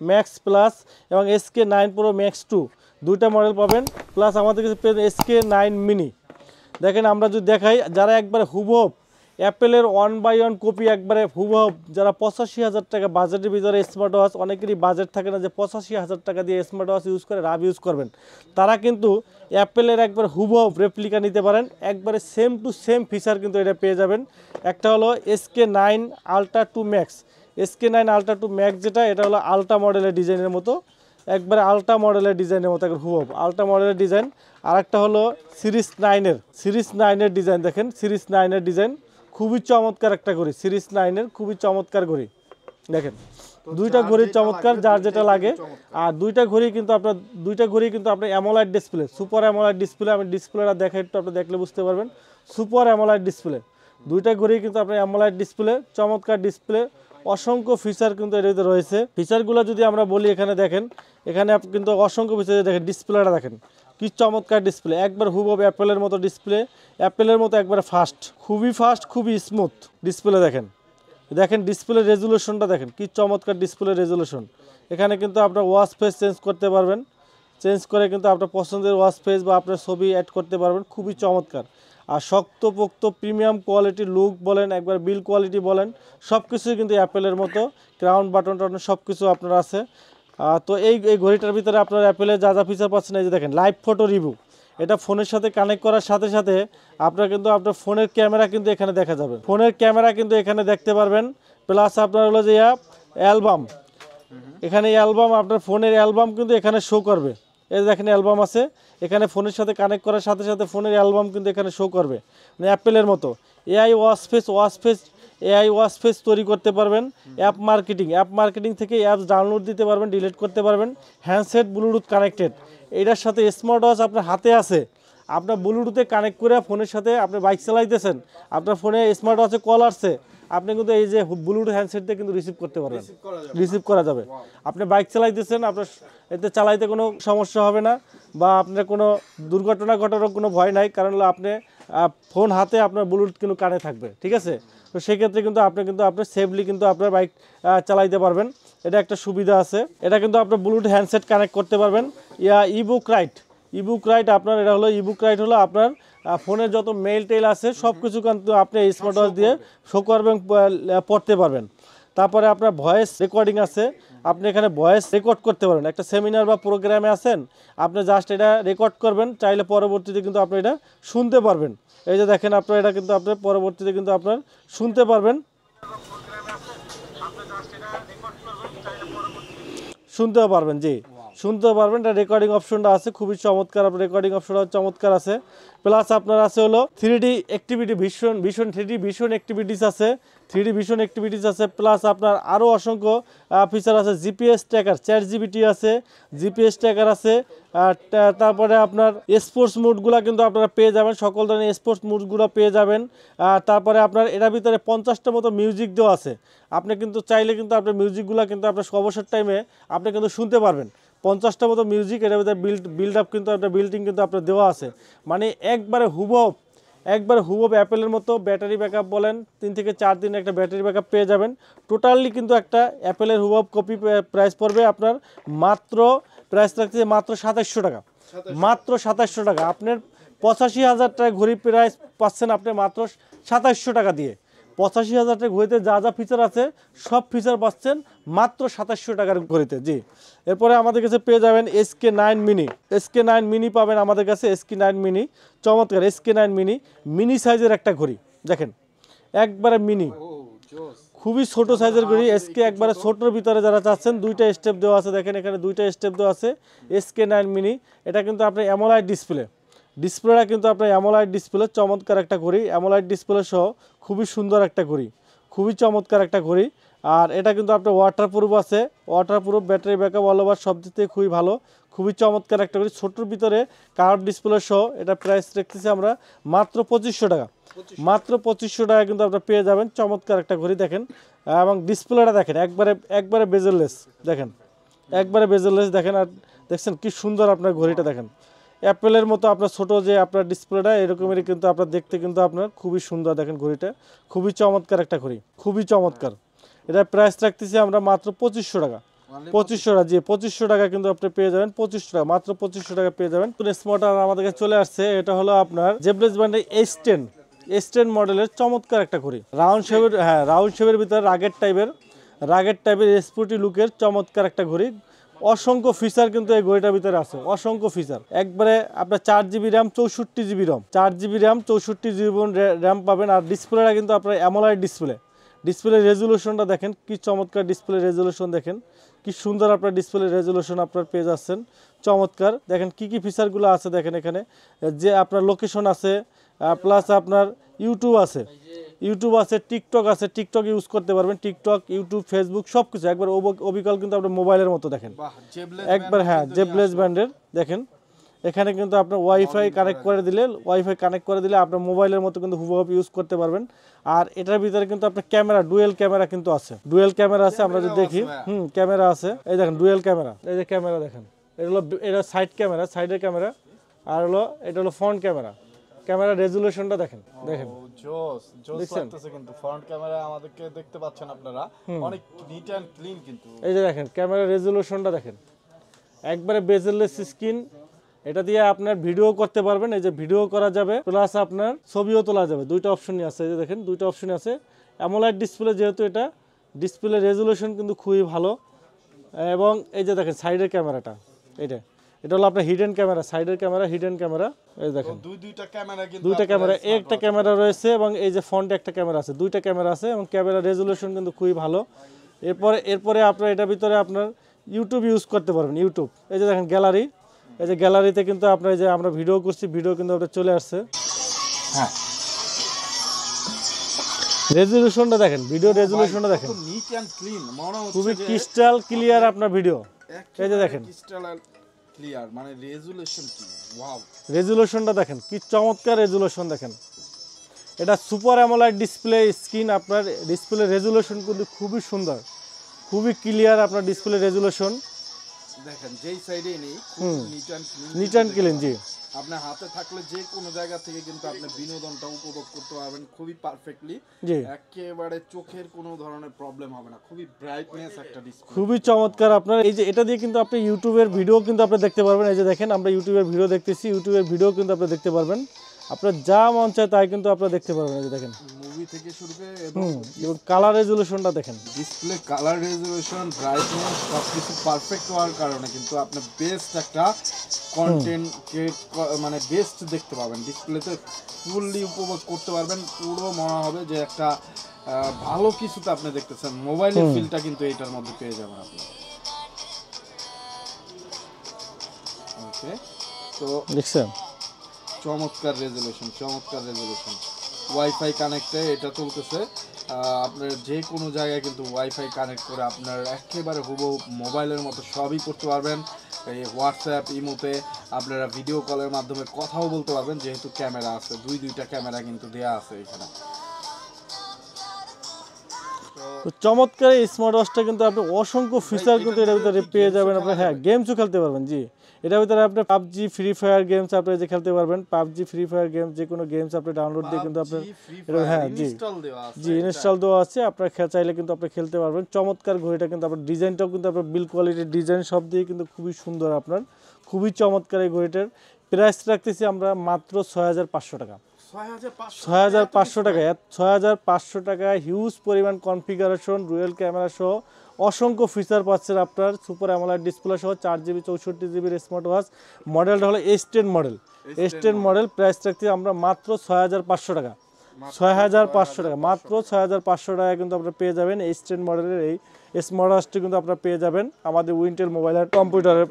Max প্লাস এবং SK9 Pro Max 2 দুইটা মডেল পাবেন। প্লাস আমাদের কাছে পেয়ে যাবেন SK9 মিনি। দেখেন আমরা যদি দেখাই, যারা একবারে হুবহু অ্যাপেলের 1/1 কপি, একবারে হুবহু, যারা 85,000 টাকা বাজেটের ভিতরে স্মার্ট ওয়াচ, অনেকেরই বাজেট থাকে না যে 85,000 টাকা দিয়ে স্মার্ট ওয়াচ ইউজ করে রাব ইউজ করবেন, তারা কিন্তু অ্যাপেলের একবার হুবহু রেপ্লিকা নিতে পারেন। একবারে সেম টু সেম ফিচার কিন্তু এটা পেয়ে যাবেন। একটা হলো SK9 Ultra 2 Max, SK9 Ultra 2 Max যেটা, এটা হলো আলট্রা মডেলের ডিজাইনের মতো, একবারে আলট্রা মডেলের ডিজাইনের মতো, একবার হুবহু আলট্রা মডেলের ডিজাইন। আর একটা হলো সিরিজ 9 এর ডিজাইন। দেখেন সিরিজ 9 এর ডিজাইন খুবই চমৎকার একটা ঘড়ি, সিরিজ 9 এর খুবই চমৎকার ঘড়ি। দেখেন দুইটা ঘড়ি চমৎকার, যার যেটা লাগে। আর দুইটা ঘড়ি কিন্তু আপনার অ্যামোলাইড ডিসপ্লে, সুপার অ্যামোলাইড ডিসপ্লে। আমি ডিসপ্লেটা দেখাই একটু, আপনি দেখলে বুঝতে পারবেন। সুপার অ্যামোলাইড ডিসপ্লে, দুইটা ঘড়ি কিন্তু আপনার অ্যামোলাইড ডিসপ্লে, চমৎকার ডিসপ্লে। অসংখ্য ফিচার কিন্তু এর ভিতরে রয়েছে। ফিচারগুলো যদি আমরা বলি, এখানে দেখেন, এখানে কিন্তু অসংখ্য ফিচার। দেখেন ডিসপ্লেটা দেখেন কি চমৎকার ডিসপ্লে, একবার হুবহু অ্যাপেলের মতো ডিসপ্লে, অ্যাপেলের মতো একবার ফাস্ট, খুবই স্মুথ ডিসপ্লে। দেখেন ডিসপ্লে রেজুলেশনটা দেখেন কি চমৎকার ডিসপ্লে রেজুলেশন। এখানে কিন্তু আপনার ওয়াচ ফেস চেঞ্জ করতে পারবেন, চেঞ্জ করে কিন্তু আপনার পছন্দের ওয়াচ ফেস বা আপনার ছবি অ্যাড করতে পারবেন, খুবই চমৎকার। আর শক্তপোক্ত প্রিমিয়াম কোয়ালিটি লুক বলেন, একবার বিল কোয়ালিটি বলেন, সব কিছুই কিন্তু অ্যাপেলের মতো। ক্রাউন বাটন টাটন সব কিছু আপনার আছে। তো এই ঘড়িটার ভিতরে আপনার অ্যাপেলের যা ফিচার পাচ্ছেন, এই যে দেখেন লাইভ ফটো রিভিউ। এটা ফোনের সাথে কানেক্ট করার সাথে সাথে আপনার ফোনের ক্যামেরা কিন্তু এখানে দেখা যাবে, ফোনের ক্যামেরা কিন্তু এখানে দেখতে পারবেন। প্লাস আপনার হলো যে অ্যালবাম, এখানে অ্যালবাম, আপনার ফোনের অ্যালবাম কিন্তু এখানে শো করবে। এই দেখেন অ্যালবাম আছে এখানে, ফোনের সাথে কানেক্ট করার সাথে সাথে ফোনের অ্যালবাম কিন্তু এখানে শো করবে, মানে অ্যাপেলের মতো। এআই ওয়াচ ফেস তৈরি করতে পারবেন। অ্যাপ মার্কেটিং থেকে অ্যাপস ডাউনলোড দিতে পারবেন, ডিলিট করতে পারবেন। হ্যান্ডসেট ব্লুটুথ কানেক্টেড, এটার সাথে স্মার্ট ওয়াচ আপনার হাতে আছে, আপনার ব্লুটুথে কানেক্ট করে ফোনের সাথে আপনি বাইক চালাইতেছেন, আপনার ফোনে স্মার্ট ওয়াচে কল আসছে, আপনি কিন্তু এই যে ব্লুটুথ হ্যান্ডসেট দিয়ে কিন্তু রিসিভ করতে পারবেন, রিসিভ করা যাবে। আপনি বাইক চালাইতেছেন, আপনার এতে চালাইতে কোনো সমস্যা হবে না, বা আপনার কোনো দুর্ঘটনা ঘটারও কোনো ভয় নাই, কারণ হলো আপনি ফোন হাতে আপনার ব্লুটুথ কিন্তু কানে থাকবে, ঠিক আছে। তো সেক্ষেত্রে কিন্তু আপনি সেফলি কিন্তু আপনার বাইক চালাইতে পারবেন, এটা একটা সুবিধা আছে। এটা কিন্তু আপনার ব্লুটুথ হ্যান্ডসেট কানেক্ট করতে পারবেন। ইবুক রাইট আপনার, এটা হলো ইবুক রাইট হলো আপনার ফোনের যত মেইল টেল আছে সব কিছু কিন্তু আপনি স্মার্ট ওয়াচ দিয়ে শো করবেন, পড়তে পারবেন। তারপরে আপনার ভয়েস রেকর্ডিং আছে, আপনি এখানে ভয়েস রেকর্ড করতে পারবেন। একটা সেমিনার বা প্রোগ্রামে আছেন, আপনি জাস্ট এটা রেকর্ড করবেন, চাইলে পরবর্তীতে কিন্তু আপনি এটা শুনতে পারবেন। এই যে দেখেন আপনার এটা কিন্তু আপনার পরবর্তীতে কিন্তু আপনার শুনতে পারবেন, শুনতেও পারবেন, জি শুনতেও পারবেন। এটা রেকর্ডিং অপশনটা আছে, খুবই চমৎকার। আপনার রেকর্ডিং অপশনটা চমৎকার আছে। প্লাস আপনার আছে হলো 3D অ্যাক্টিভিটি, ভীষণ 3D ভিশন অ্যাক্টিভিটিস আছে। প্লাস আপনার আরও অসংখ্য ফিচার আছে। জিপিএস ট্র্যাকার, চ্যাট জিপিটি আছে, জিপিএস ট্র্যাকার আছে। তারপরে আপনার স্পোর্টস মুডগুলো কিন্তু আপনারা পেয়ে যাবেন, সকল ধরনের স্পোর্টস মুডগুলো পেয়ে যাবেন। তারপরে আপনার এটার ভিতরে 50টা মতো মিউজিক দেওয়া আছে, আপনি কিন্তু চাইলে কিন্তু আপনার মিউজিকগুলো কিন্তু আপনার অবসর টাইমে আপনি কিন্তু শুনতে পারবেন। 50টা মতো মিউজিক এটার ভিতরে বিল্ড আপ কিন্তু আপনার বিল্ডিং কিন্তু আপনার দেওয়া আছে, মানে একবারে হুবহু অ্যাপেলের মতো। ব্যাটারি ব্যাকআপ বলেন 3 থেকে 4 দিন একটা ব্যাটারি ব্যাকআপ পেয়ে যাবেন। টোটালি কিন্তু একটা অ্যাপেলের হুবহু কপি প্রাইস পড়বে আপনার প্রাইস রাখছে মাত্র 2700 টাকা, মাত্র 2700 টাকা। আপনার 85,000 টাকা ঘড়ি প্রাইস পাচ্ছেন আপনি মাত্র 2700 টাকা দিয়ে। 85,000 টাকা ঘড়িতে যা ফিচার আছে সব ফিচার পাচ্ছেন মাত্র 2700 টাকার ঘড়িতে, জি। এরপরে আমাদের কাছে পেয়ে যাবেন SK9 মিনি পাবেন আমাদের কাছে। SK9 মিনি চমৎকার, SK9 মিনি সাইজের একটা ঘড়ি, দেখেন একবারে মিনি, খুবই ছোট সাইজের ঘড়ি। একবারে ছোটোর ভিতরে যারা চাচ্ছেন, 2টা স্টেপ দেওয়া আছে, দেখেন এখানে 2টা স্টেপ দেওয়া আছে। SK9 মিনি, এটা কিন্তু আপনার অ্যামোলাইড ডিসপ্লেটা কিন্তু আপনার অ্যামোলাইড ডিসপ্লে, চমৎকার একটা ঘড়ি, অ্যামোলাইড ডিসপ্লে সহ খুবই সুন্দর একটা ঘড়ি, খুবই চমৎকার একটা ঘড়ি। আর এটা কিন্তু আপনার ওয়াটারপ্রুফ আছে, ব্যাটারি ব্যাকআপ অল ওভার সব দিক থেকে খুবই ভালো, খুবই চমৎকার একটা ঘড়ি। ছোটোর ভিতরে কার্ভ ডিসপ্লে সহ এটা প্রাইস রাখতেছি আমরা মাত্র 2500 টাকা, মাত্র 2500 টাকা কিন্তু আপনারা পেয়ে যাবেন। চমৎকার একটা ঘড়ি দেখেন, এবং ডিসপ্লেটা দেখেন একবারে বেজেললেস, দেখেন একবারে বেজেললেস দেখেন। আর দেখছেন কি সুন্দর আপনার ঘড়িটা, দেখেন অ্যাপেলের মতো আপনার ছোট যে আপনার ডিসপ্লেটা এরকমেরই কিন্তু আপনার দেখতে কিন্তু আপনার খুবই সুন্দর, দেখেন ঘড়িটা খুবই চমৎকার একটা ঘড়ি, খুবই চমৎকার। এটা প্রাইস রাখতেছি আমরা মাত্র 2500 টাকা, 2500 টাকা, জি 2500 টাকা কিন্তু আপনি পেয়ে যাবেন, 2500 টাকা, মাত্র 2500 টাকা পেয়ে যাবেন। স্মার্ট ওয়াচ আমাদের কাছে চলে আসছে, এটা হলো আপনার জেবলেস ব্র্যান্ডের S10 মডেলের চমৎকার একটা ঘড়ি, রাউন্ড শেপের ভিতরে রাগের টাইপের স্পোর্টি লুকের চমৎকার একটা ঘড়ি। অসংখ্য ফিচার কিন্তু এই ঘড়িটার ভিতরে আছে, অসংখ্য ফিচার। একবারে আপনার 4GB RAM 64GB ROM, 4GB RAM 64GB RAM পাবেন। আর ডিসপ্লেটা কিন্তু আপনার অ্যামোলাইড ডিসপ্লে রেজুলেশনটা দেখেন কি চমৎকার, ডিসপ্লে রেজুলেশন দেখেন কি সুন্দর, আপনার ডিসপ্লে রেজুলেশন আপনার পেয়ে যাচ্ছেন চমৎকার। দেখেন কি ফিচারগুলো আছে, দেখেন এখানে যে আপনার লোকেশন আছে, প্লাস আপনার ইউটিউব আছে, ইউটিউব আছে, টিকটক আছে, টিকটক ইউজ করতে পারবেন। টিকটক, ইউটিউব, ফেসবুক সব কিছু একবার অবিকল কিন্তু আপনার মোবাইলের মতো দেখেন বাহ, জেবলেস একবার। হ্যাঁ, জেবলেস ব্র্যান্ডের দেখেন। এখানে কিন্তু আপনার ওয়াইফাই কানেক্ট করে দিলে আপনার মোবাইলের মতো কিন্তু হুবহু ইউজ করতে পারবেন। আর এটার ভিতরে কিন্তু আপনার ক্যামেরা, ডুয়েল ক্যামেরা কিন্তু আছে, ডুয়েল ক্যামেরা আছে। আমরা যদি দেখি ক্যামেরা আছে, এই দেখেন ডুয়েল ক্যামেরা, এই যে ক্যামেরা দেখেন, এটা সাইড ক্যামেরা, সাইডের ক্যামেরা, আর এটা হলো ফ্রন্ট ক্যামেরা। ক্যামেরা রেজুলেশনটা দেখেন জোস লাগতেছে কিন্তু ফ্রন্ট ক্যামেরা আমাদেরকে দেখতে পাচ্ছেন আপনারা, অনেক নিট এন্ড ক্লিন কিন্তু। এই যে দেখেন ক্যামেরা রেজুলেশনটা দেখেন, একবারে বেজেললেস স্ক্রিন। এটা দিয়ে আপনার ভিডিও করতে পারবেন, এই যে ভিডিও করা যাবে, প্লাস আপনার ছবিও তোলা যাবে। দুইটা অপশনই আছে, এই যে দেখেন দুইটা অপশন আছে। অ্যামোলেড ডিসপ্লে যেহেতু, এটা ডিসপ্লে রেজুলেশন কিন্তু খুবই ভালো। এবং এই যে দেখেন সাইডের ক্যামেরাটা, এটা হলো আপনার হিডেন ক্যামেরা, সাইডের ক্যামেরা, হিডেন ক্যামেরা। এই দেখেন দুইটা ক্যামেরা কিন্তু, দুইটা ক্যামেরা, একটা ক্যামেরা রয়েছে এবং এই যে ফ্রন্টে একটা ক্যামেরা আছে, দুইটা ক্যামেরা আছে এবং ক্যামেরা রেজুলেশন কিন্তু খুবই ভালো। এরপরে আপনার এটার ভিতরে আপনার ইউটিউব ইউজ করতে পারবেন। ইউটিউব, এই যে দেখেন গ্যালারি, এই যে গ্যালারিতে কিন্তু আপনার এই যে আমরা ভিডিও করছি, ভিডিও কিন্তু আপনার চলে আসছে। হ্যাঁ, রেজুলেশনটা দেখেন, ভিডিও রেজুলেশনটা দেখেন, নিট এন্ড ক্লিন, মনে হচ্ছে খুবই ক্রিস্টাল ক্লিয়ার আপনার ভিডিও। এই যে দেখেন ক্রিস্টাল ক্লিয়ার, মানে রেজুলেশন কি, ওয়াও। রেজুলেশনটা দেখেন, কি চমৎকার রেজুলেশন দেখেন। এটা সুপার অ্যামোলেড ডিসপ্লে স্ক্রিন, আপনার ডিসপ্লে রেজুলেশন কিন্তু খুবই সুন্দর, খুবই ক্লিয়ার আপনার ডিসপ্লে রেজুলেশন। দেখেন যেই সাইডে নেই, নিট অ্যান্ড ক্লিন। জি, আপনার হাতে থাকলে যে কোনো জায়গা থেকে কিন্তু আপনি বিনোদনটা উপভোগ করতে পারবেন খুবই পারফেক্টলি। জি, একেবারে চোখের কোনো ধরনের প্রবলেম হবে না, খুবই ব্রাইটনেস একটা ডিসপ্লে, খুবই চমৎকার। আপনার এই যে এটা দিয়ে কিন্তু আপনি ইউটিউবের ভিডিও কিন্তু আপনি দেখতে পারবেন। এই যে দেখেন আমরা ইউটিউবের ভিডিও দেখতেছি, ইউটিউবের ভিডিও কিন্তু আপনি দেখতে পারবেন। আপনার যা মন চায় তাই কিন্তু আপনারা দেখতে পারবেন। এই যে দেখেন মুভি থেকে শুরু করে এবং কালার রেজুলেশনটা দেখেন, ডিসপ্লে কালার রেজুলেশন, ব্রাইটনেস সবকিছু পারফেক্ট হওয়ার কারণে কিন্তু আপনি বেস্ট একটা কন্টেন্ট মানে বেস্ট দেখতে পাবেন ডিসপ্লেতে, ফুললি উপভোগ করতে পারবেন। পুরো মনে হবে যে একটা ভালো কিছুতে আপনি দেখতেছেন। মোবাইলের ফিলটা কিন্তু এটার মধ্যে পেয়ে যাবেন আপনি। ওকে, তো দেখছেন চমৎকার রেজুলেশন, ওয়াইফাই কানেক্টে এটা চলতেছে। আপনার যে কোনো জায়গায় কিন্তু ওয়াইফাই কানেক্ট করে আপনার একেবারে হুবহু মোবাইলের মতো সবই করতে পারবেন। এই হোয়াটসঅ্যাপ, ইমোতে আপনারা ভিডিও কলের মাধ্যমে কথাও বলতে পারবেন, যেহেতু ক্যামেরা আছে, দুইটা ক্যামেরা কিন্তু দেয়া আছে এখানে। তো চমৎকার এই স্মার্ট ওয়াচটা কিন্তু আপনি অসংখ্য ফিচার কিন্তু এটার ভিতরে পেয়ে যাবেন। আপনার হ্যাঁ, গেমসও খেলতে পারবেন। জি, এটার ভিতরে আপনি পাবজি, ফ্রি ফায়ার গেমস আপনি যে খেলতে পারবেন। পাবজি, ফ্রি ফায়ার গেমস যে কোনো গেমস আপনি ডাউনলোড দিয়ে কিন্তু আপনার হ্যাঁ জি ইনস্টল দেওয়া আছে। আপনার চাইলে কিন্তু আপনি খেলতে পারবেন। চমৎকার ঘড়িটা কিন্তু আপনার ডিজাইনটাও কিন্তু আপনার বিল কোয়ালিটির ডিজাইন সব দিয়ে কিন্তু খুবই সুন্দর, আপনার খুবই চমৎকার। এই ঘড়িটার প্রাইস রাখতেছি আমরা মাত্র 6500 টাকা। 6500 টাকায়, 6500 টাকায় হিউজ পরিমাণ কনফিগারেশন, ডুয়েল ক্যামেরা সহ অসংখ্য ফিচার পাচ্ছেন আপনার। সুপার অ্যামোলেড ডিসপ্লে সহ 4GB 64GB স্মার্ট ওয়াচ। মডেলটা হলো S10 মডেল। প্রাইস রাখতে আমরা মাত্র 6500 টাকা। 6500 টাকা, মাত্র 6500 টাকা কিন্তু আপনারা পেয়ে যাবেন S10 মডেলের এই স্মার্ট ওয়াচটি কিন্তু আপনারা পেয়ে যাবেন আমাদের উইন্টেল মোবাইল অ্যান্ড কম্পিউটারে।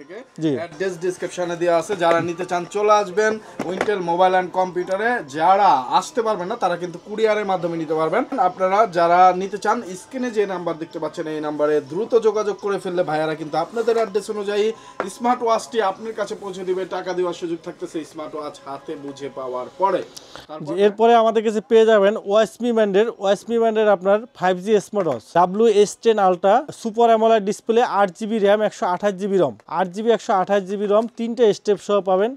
জি, অ্যাড্রেস ডেসক্রিপশনে দেওয়া আছে, যারা নিতে চান চলে আসবেন উইন্টেল মোবাইল অ্যান্ড কম্পিউটারে। যারা আসতে পারবেন না তারা কিন্তু কুরিয়ারের মাধ্যমে নিতে পারবেন। আপনারা যারা নিতে চান স্ক্রিনে যে নাম্বার দেখতে পাচ্ছেন এই নাম্বারে দ্রুত যোগাযোগ করে ফেললে ভাইয়ারা কিন্তু আপনাদের অ্যাড্রেস অনুযায়ী স্মার্ট ওয়াচটি আপনার কাছে পৌঁছে দিবে। টাকা দেওয়ার সুযোগ থাকতেছে স্মার্ট ওয়াচ হাতে বুঝে পাওয়ার পরে। এরপরে আমাদের কাছে পেয়ে যাবেন ওয়াসমি ব্র্যান্ডের আপনার 5G smart watch WS10 ultra, super AMOLED display, 8GB RAM, 128GB রম, 8GB 128GB রম, 3টে স্টেপ সহ পাবেন।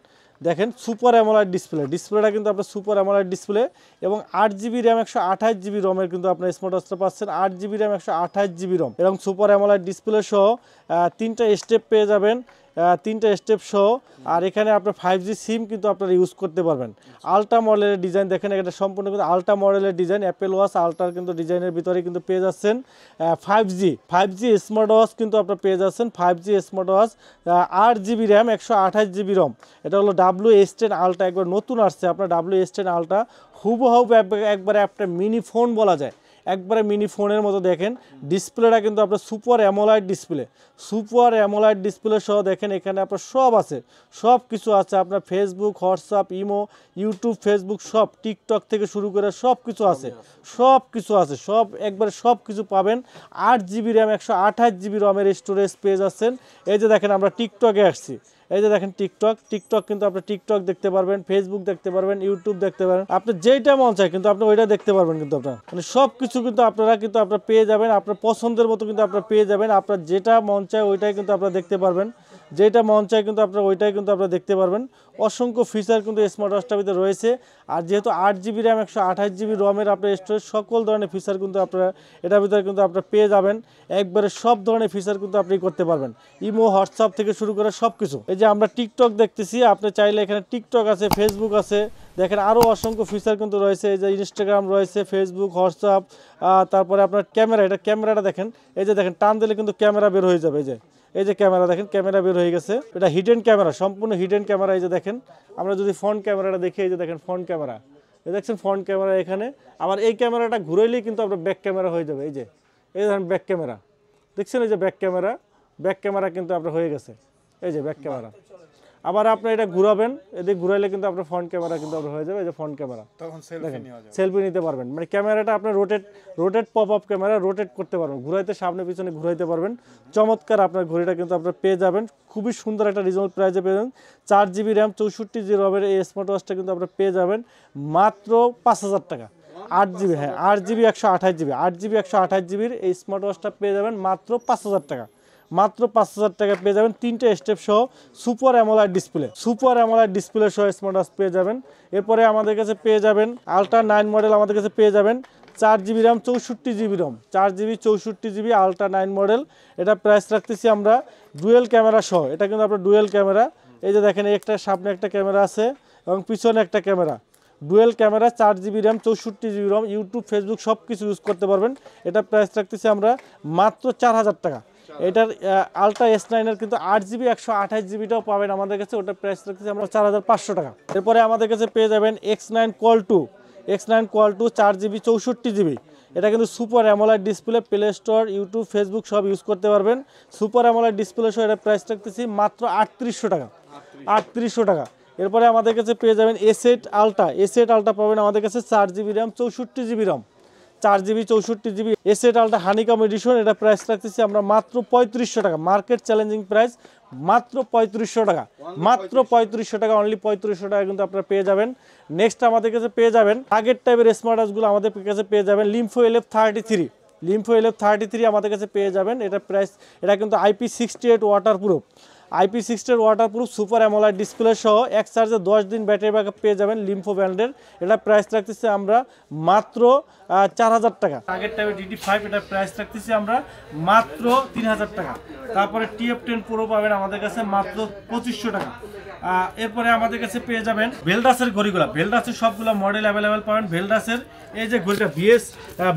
দেখেন সুপার অ্যামোলেড ডিসপ্লেটা কিন্তু আপনার সুপার অ্যামোলেড ডিসপ্লে এবং 8GB র্যাম, 128GB রমের কিন্তু আপনার স্মার্ট ওয়াচটা পাচ্ছেন। 8GB র্যাম, 128GB রম এবং সুপার অ্যামোলেড ডিসপ্লে সহ 3টা স্টেপ পেয়ে যাবেন, 3টা স্টেপ সহ। আর এখানে আপনার 5G সিম কিন্তু আপনারা ইউজ করতে পারবেন। আলট্রা মডেলের ডিজাইন দেখেন, এটা সম্পূর্ণ কিন্তু আলট্রা মডেলের ডিজাইন। অ্যাপেল ওয়াচ আলট্রার কিন্তু ডিজাইনের ভিতরে কিন্তু পেয়ে যাচ্ছেন 5G স্মার্ট ওয়াচ কিন্তু আপনারা পেয়ে যাচ্ছেন। 5G smart watch, 8GB RAM, 128GB রম। এটা হলো WS10 আলট্রা, একবার নতুন আসছে আপনার WS10 আলট্রা। হুবহু একবারে একটা মিনি ফোন বলা যায়, একবারে মিনি ফোনের মতো দেখেন। ডিসপ্লেটা কিন্তু আপনার সুপার অ্যামোলাইড ডিসপ্লে সহ দেখেন এখানে আপনার সব আছে, সব কিছু আছে আপনার Facebook, WhatsApp, imo, YouTube, Facebook সব, টিকটক থেকে শুরু করে সব কিছু আছে, সব একবারে সব কিছু পাবেন। 8GB র্যাম 128GB রমের স্টোরেজ পেয়ে যাচ্ছেন। এই যে দেখেন আমরা টিকটকে আসছি, এই যে দেখেন টিকটক কিন্তু আপনি টিকটক দেখতে পারবেন, ফেসবুক দেখতে পারবেন, ইউটিউব দেখতে পারবেন, আপনি যেইটা মন চায় কিন্তু আপনি ওইটা দেখতে পারবেন। কিন্তু আপনার মানে সব কিছু কিন্তু আপনারা পেয়ে যাবেন, আপনার পছন্দের মতো কিন্তু আপনারা পেয়ে যাবেন। আপনার যেটা মন চায় ওইটাই কিন্তু আপনারা দেখতে পারবেন, যেটা মন চায় কিন্তু আপনারা ওইটাই কিন্তু আপনারা দেখতে পারবেন। অসংখ্য ফিচার কিন্তু স্মার্ট ওয়াচটার ভিতরে রয়েছে। আর যেহেতু 8GB র্যাম 128GB রমের আপনার স্টোরেজ, সকল ধরনের ফিচার কিন্তু আপনারা এটার ভিতরে কিন্তু আপনারা পেয়ে যাবেন। একবারে সব ধরনের ফিচার কিন্তু আপনি করতে পারবেন, ইমো, হোয়াটসঅ্যাপ থেকে শুরু করে সব কিছু। এই যে আমরা টিকটক দেখতেছি, আপনি চাইলে এখানে টিকটক আছে, ফেসবুক আছে, দেখেন আরও অসংখ্য ফিচার কিন্তু রয়েছে। এই যে ইনস্টাগ্রাম রয়েছে, ফেসবুক, হোয়াটসঅ্যাপ, তারপরে আপনার ক্যামেরা, এটা ক্যামেরাটা দেখেন, এই যে দেখেন টান দিলে কিন্তু ক্যামেরা বের হয়ে যাবে। এই যে ক্যামেরা দেখেন, ক্যামেরা বের হয়ে গেছে, এটা হিডেন ক্যামেরা, সম্পূর্ণ হিডেন ক্যামেরা। এই যে দেখেন আমরা যদি ফ্রন্ট ক্যামেরাটা দেখি, এই যে দেখেন ফ্রন্ট ক্যামেরা, এই দেখছেন ফ্রন্ট ক্যামেরা এখানে। আবার এই ক্যামেরাটা ঘুরাইলেই কিন্তু আপনার ব্যাক ক্যামেরা হয়ে যাবে। এই দেখেন ব্যাক ক্যামেরা দেখছেন, এই যে ব্যাক ক্যামেরা কিন্তু আপনার হয়ে গেছে, এই যে ব্যাক ক্যামেরা। আবার আপনি এটা ঘুরাবেন, এদিকে ঘুরাইলে কিন্তু আপনার ফ্রন্ট ক্যামেরা কিন্তু আপনার হয়ে যাবে, এই যে ফ্রন্ট ক্যামেরা, তখন সেলফি নিতে পারবেন। মানে ক্যামেরাটা আপনি rotate pop up camera, rotate করতে পারবেন, ঘুরাইতে সামনে পিছনে ঘুরাইতে পারবেন। চমৎকার আপনার ঘড়িটা কিন্তু আপনার পেয়ে যাবেন, খুবই সুন্দর একটা রিজনেবল প্রাইসে পেয়ে যাবেন। 4GB র্যাম 64GB রমের এই স্মার্ট ওয়াচটা কিন্তু আপনার পেয়ে যাবেন মাত্র 5000 টাকা। 8GB, হ্যাঁ 8GB 128GB এই স্মার্ট ওয়াচটা পেয়ে যাবেন মাত্র 5000 টাকা। মাত্র 5000 টাকা পেয়ে যাবেন 3টে স্টেপ সহ সুপার অ্যামোলাইড ডিসপ্লে সহ স্মার্ট ওয়াচ পেয়ে যাবেন। এরপরে আমাদের কাছে পেয়ে যাবেন আলট্রা 9 মডেল, আমাদের কাছে পেয়ে যাবেন 4GB RAM 64GB ROM, 4GB 64GB ultra 9 model. এটা প্রাইস রাখতেছি আমরা ডুয়েল ক্যামেরা সহ, এটা কিন্তু আপনার ডুয়েল ক্যামেরা। এই যে দেখেন একটা সামনে একটা ক্যামেরা আছে এবং পিছনে একটা camera, dual camera, 4GB RAM 64GB রম, ইউটিউব, ফেসবুক সব কিছু ইউজ করতে পারবেন। এটা প্রাইস রাখতেছি আমরা মাত্র 4000 টাকা। এটার আলট্রা S9 এর কিন্তু 8GB 128GBটাও পাবেন আমাদের কাছে, ওটার প্রাইস রাখতেছি আমরা 4500 টাকা। এরপরে আমাদের কাছে পেয়ে যাবেন X9 Qual 2, 4GB 64GB। এটা কিন্তু super অ্যামোলাইড display, play store, YouTube, Facebook সব ইউজ করতে পারবেন। সুপার অ্যামোলাইড ডিসপ্লে সহ এটার প্রাইস রাখতেছি মাত্র 3800 টাকা, 3800 টাকা। এরপরে আমাদের কাছে পেয়ে যাবেন A7 আলট্রা পাবেন আমাদের কাছে 4GB RAM 64GB ROM, 4GB 64GB A7 ultra honeycomb edition. এটা প্রাইস রাখতেছি আমরা মাত্র 3500 টাকা, মার্কেট চ্যালেঞ্জিং প্রাইস মাত্র 3500 টাকা, মাত্র 3500 টাকা, অনলি 3500 টাকা কিন্তু আপনারা পেয়ে যাবেন। নেক্সট আমাদের কাছে পেয়ে যাবেন আগের টাইপের স্মার্ট ওয়াচগুলো আমাদের কাছে পেয়ে যাবেন লিম্ফো LF33 আমাদের কাছে পেয়ে যাবেন। এটা প্রাইস, এটা কিন্তু IP68 ওয়াটারপ্রুফ সুপার অ্যামোলাইড ডিসপ্লে সহ এক চার্জে 10 দিন ব্যাটারি ব্যাকআপ পেয়ে যাবেন লিম্ফো ব্র্যান্ডের। এটা প্রাইস রাখতেছি আমরা মাত্র 4000 টাকা। আগের টাইপের DD5, এটা প্রাইস রাখতেছি আমরা মাত্র 3000 টাকা। তারপরে TF10 Pro পাবেন আমাদের কাছে মাত্র 2500 টাকা। এরপরে আমাদের কাছে পেয়ে যাবেন ভেলডাসের ঘড়িগুলো, ভেলডাসের সবগুলো মডেল অ্যাভেলেবেল পাবেন। ভেলডাসের এই যে ঘড়িটা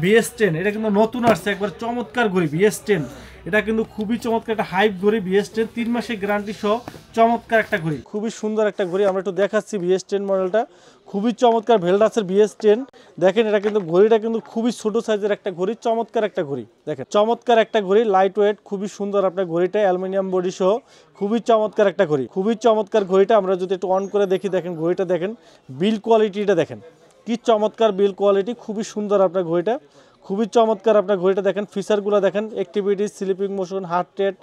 VS10, এটা কিন্তু নতুন আসছে, একবার চমৎকার ঘড়ি VS10। এটা কিন্তু খুবই চমৎকার একটা হাইপ ঘড়ি VS10, 3 মাসের গ্যারান্টি সহ চমৎকার একটা ঘড়ি, খুবই সুন্দর একটা ঘড়ি। আমরা একটু দেখাচ্ছি VS10 মডেলটা, খুবই চমৎকার ভেলডাসের VS10। দেখেন এটা কিন্তু ঘড়িটা কিন্তু খুবই ছোট সাইজের একটা ঘড়ি, চমৎকার একটা ঘড়ি, দেখেন চমৎকার একটা ঘড়ি, লাইট ওয়েট, খুবই সুন্দর আপনার ঘড়িটা, অ্যালুমিনিয়াম বডি সহ খুবই চমৎকার একটা ঘড়ি, খুবই চমৎকার ঘড়িটা। আমরা যদি একটু অন করে দেখি, দেখেন ঘড়িটা দেখেন, বিল কোয়ালিটিটা দেখেন কি চমৎকার বিল কোয়ালিটি, খুবই সুন্দর আপনার ঘড়িটা, খুবই চমৎকার আপনার ঘড়িটা। দেখেন ফিচারগুলো দেখেন, activities, sleeping motion, heart rate,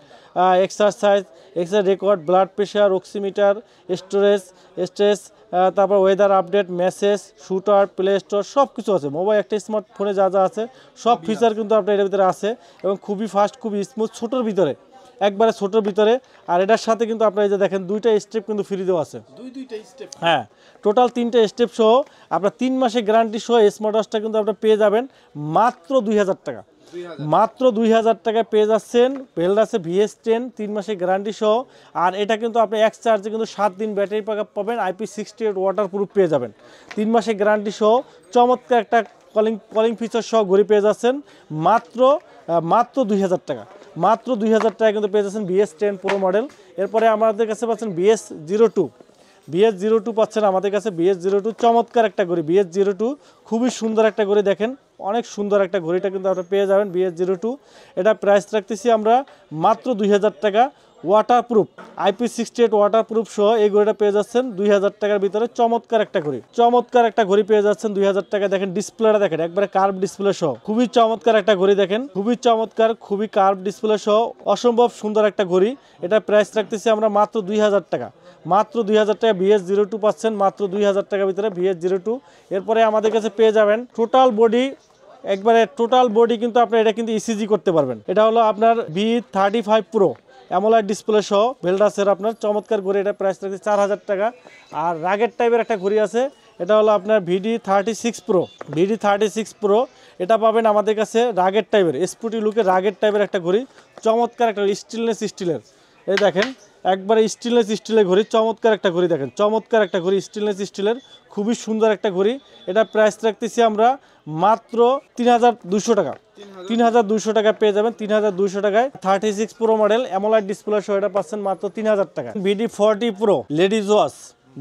exercise record, blood pressure, oximeter, stress, তারপর weather update, message, shutter, play store সব কিছু আছে। মোবাইল একটা স্মার্টফোনে যা যা আছে সব ফিচার কিন্তু আপনার এর ভিতরে আছে এবং খুবই ফাস্ট, খুবই স্মুথ, ছোটোর ভিতরে, একবারে ছোটোর ভিতরে। আর এটার সাথে কিন্তু আপনার এই যে দেখেন 2টা স্টেপ কিন্তু ফ্রি দেওয়া আছে, হ্যাঁ টোটাল 3টে স্টেপ সহ আপনার 3 মাসের গ্যারান্টি সহ স্মার্ট ওয়াচটা কিন্তু আপনার পেয়ে যাবেন মাত্র 2000 টাকা, মাত্র 2000 টাকায় পেয়ে যাচ্ছেন ভেলডাসে VS10 3 মাসের গ্যারান্টি সহ। আর এটা কিন্তু আপনি এক চার্জে কিন্তু 7 দিন ব্যাটারি ব্যাকআপ পাবেন, IP68 ওয়াটারপ্রুফ পেয়ে যাবেন 3 মাসের গ্যারান্টি সহ। চমৎকার একটা কলিং ফিচার সহ ঘড়ি পেয়ে যাচ্ছেন মাত্র 2000 টাকা, মাত্র 2000 টাকা কিন্তু পেয়ে যাচ্ছেন VS10 Pro মডেল। এরপরে আমাদের কাছে পাচ্ছেন BS02 পাচ্ছেন আমাদের কাছে, BS02 চমৎকার একটা ঘড়ি, BS02 খুবই সুন্দর একটা ঘড়ি। দেখেন অনেক সুন্দর একটা ঘড়িটা কিন্তু আপনারা পেয়ে যাবেন BS02। এটা প্রাইস রাখতেছি আমরা মাত্র 2000 টাকা। ওয়াটারপ্রুফ IP68 ওয়াটারপ্রুফ সহ এই ঘড়িটা পেয়ে যাচ্ছেন 2000 টাকার ভিতরে। চমৎকার একটা ঘড়ি, চমৎকার একটা ঘড়ি পেয়ে যাচ্ছেন 2000 টাকা। দেখেন ডিসপ্লেটা দেখেন, একবারে কার্ভ ডিসপ্লে সহ খুবই চমৎকার একটা ঘড়ি। দেখেন খুবই চমৎকার, খুবই কার্ভ ডিসপ্লে সহ অসম্ভব সুন্দর একটা ঘড়ি। এটা প্রাইস রাখতেছি আমরা মাত্র 2000 টাকা। মাত্র 2000 টাকা BS02 পাচ্ছেন মাত্র 2000 টাকার ভিতরে BS02। এরপরে আমাদের কাছে পেয়ে যাবেন টোটাল বডি, একবারে টোটাল বডি কিন্তু আপনার এটা কিন্তু ECG করতে পারবেন। এটা হলো আপনার V35 Pro অ্যামোলেড ডিসপ্লে সহ ভেলডাসের আপনার চমৎকার ঘড়ি। এটা প্রাইস রাখছে 4000 টাকা। আর রাগের টাইপের একটা ঘড়ি আছে, এটা হলো আপনার VD36 Pro। VD36 Pro এটা পাবেন আমাদের কাছে রাগের টাইপের, স্পোর্টি লুকের রাগের টাইপের একটা ঘড়ি। চমৎকার একটা স্টিলনেস স্টিলের, এই দেখেন একবারে স্টিলনেস স্টিলের ঘড়ি। চমৎকার একটা ঘড়ি, দেখেন চমৎকার একটা ঘড়ি স্টিলনেস স্টিলের, খুবই সুন্দর একটা ঘড়ি। এটা প্রাইস রাখতেছি আমরা মাত্র 3200 টাকা। 3200 টাকা পেয়ে যাবেন। 3200 টাকায় 36 Pro মডেল অ্যামোলেড ডিসপ্লে সহ এটা পাচ্ছেন মাত্র 3000 টাকা। BD40 Pro ladies watch,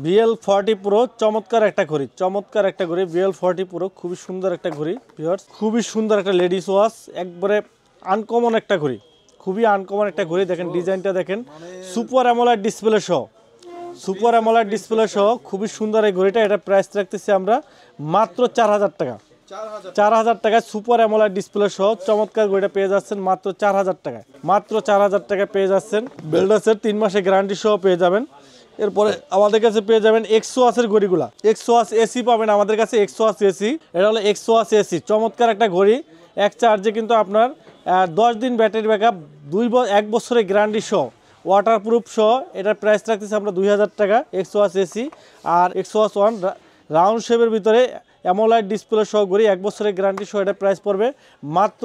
BL40 Pro চমৎকার একটা ঘড়ি, চমৎকার একটা ঘড়ি BL40 Pro, খুবই সুন্দর একটা ঘড়ি ভিউয়ার্স, খুবই সুন্দর একটা লেডিস ওয়াচ, একবারে আনকমন একটা ঘড়ি, খুবই আনকমন একটা ঘড়ি। দেখেন ডিজাইনটা দেখেন, সুপার অ্যামোলেড ডিসপ্লে সহ, সুপার অ্যামোলেড ডিসপ্লে সহ খুবই সুন্দর এই ঘড়িটা। এটা প্রাইস রাখতেছি আমরা মাত্র 4000 টাকা। 4000 টাকায় সুপার অ্যামোলেড ডিসপ্লে সহ চমৎকার ঘড়িটা পেয়ে যাচ্ছেন মাত্র 4000 টাকায়। মাত্র 4000 টাকায় পেয়ে যাচ্ছেন। বেলডাসের 3 মাসের গ্যারান্টি সহ পেয়ে যাবেন। এরপরে আমাদের কাছে পেয়ে যাবেন এক্সোয়াসের ঘড়িগুলা। এক্সোয়াস এসি পাবেন আমাদের কাছে, এক্সোয়াস এসি, এটা হলো এক্সোয়াস এসি, চমৎকার একটা ঘড়ি। এক চার্জে কিন্তু আপনার 10 দিন ব্যাটারি ব্যাকআপ, 1 বছরের গ্যারান্টি সহ, ওয়াটারপ্রুফ সহ। এটার প্রাইস রাখতেছি আমরা 2000 টাকা এক্সোয়াস এসি। আর এক্সোয়াস ওয়ান রাউন্ড শেপের ভিতরে অ্যামোলেড ডিসপ্লে সহ ঘড়ি, 1 বছরের গ্যারান্টি সহ, এটা প্রাইস পড়বে মাত্র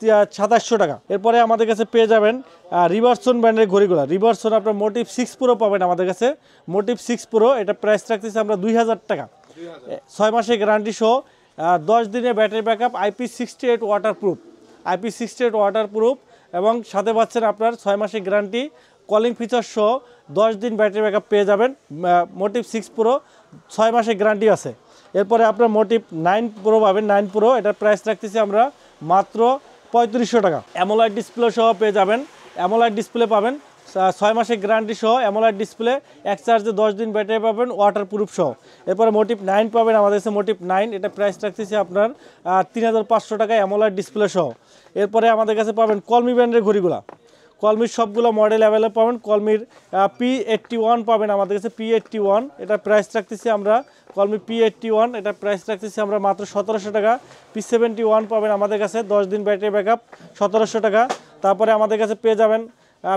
2700 টাকা। এরপরে আমাদের কাছে পেয়ে যাবেন রিভারসন ব্র্যান্ডের ঘড়িগুলো। রিভারসন আপনার মোটিভ 6 Pro পাবেন আমাদের কাছে, মোটিভ 6 Pro। এটা প্রাইস রাখতেছি আমরা 2000 টাকা, 6 মাসের গ্যারান্টি সহ, 10 দিনের battery backup, IP68 waterproof, IP68 waterproof, এবং সাথে পাচ্ছেন আপনার 6 মাসের গ্যারান্টি, কলিং ফিচার সহ 10 দিন ব্যাটারি ব্যাকআপ পেয়ে যাবেন। মোটিভ 6 Pro 6 মাসের গ্যারান্টি আছে। এরপরে আপনার মোটিভ 9 Pro পাবেন, 9 Pro। এটার প্রাইস রাখতেছি আমরা মাত্র 3500 টাকা। অ্যামোলেড ডিসপ্লে সহ পেয়ে যাবেন, অ্যামোলেড ডিসপ্লে পাবেন 6 মাসের গ্যারান্টি সহ, অ্যামোলেড ডিসপ্লে, এক চার্জে 10 দিন ব্যাটারি পাবেন, ওয়াটারপ্রুফ সহ। এরপরে মোটিভ 9 পাবেন আমাদের কাছে, মোটিভ 9। এটা প্রাইস রাখতেছি আপনার 3500 টাকা অ্যামোলেড ডিসপ্লে সহ। এরপরে আমাদের কাছে পাবেন কলমি ব্র্যান্ডের ঘড়িগুলা। কলমির সবগুলো মডেল অ্যাভেলেবল পাবেন। কলমির P81 পাবেন আমাদের কাছে, P81। এটা প্রাইস রাখতেছি আমরা, কলমি P81, এটা প্রাইস রাখতেছি আমরা মাত্র 1700 টাকা। P71 পাবেন আমাদের কাছে, 10 দিন ব্যাটারি ব্যাকআপ, 1700 টাকা। তারপরে আমাদের কাছে পেয়ে যাবেন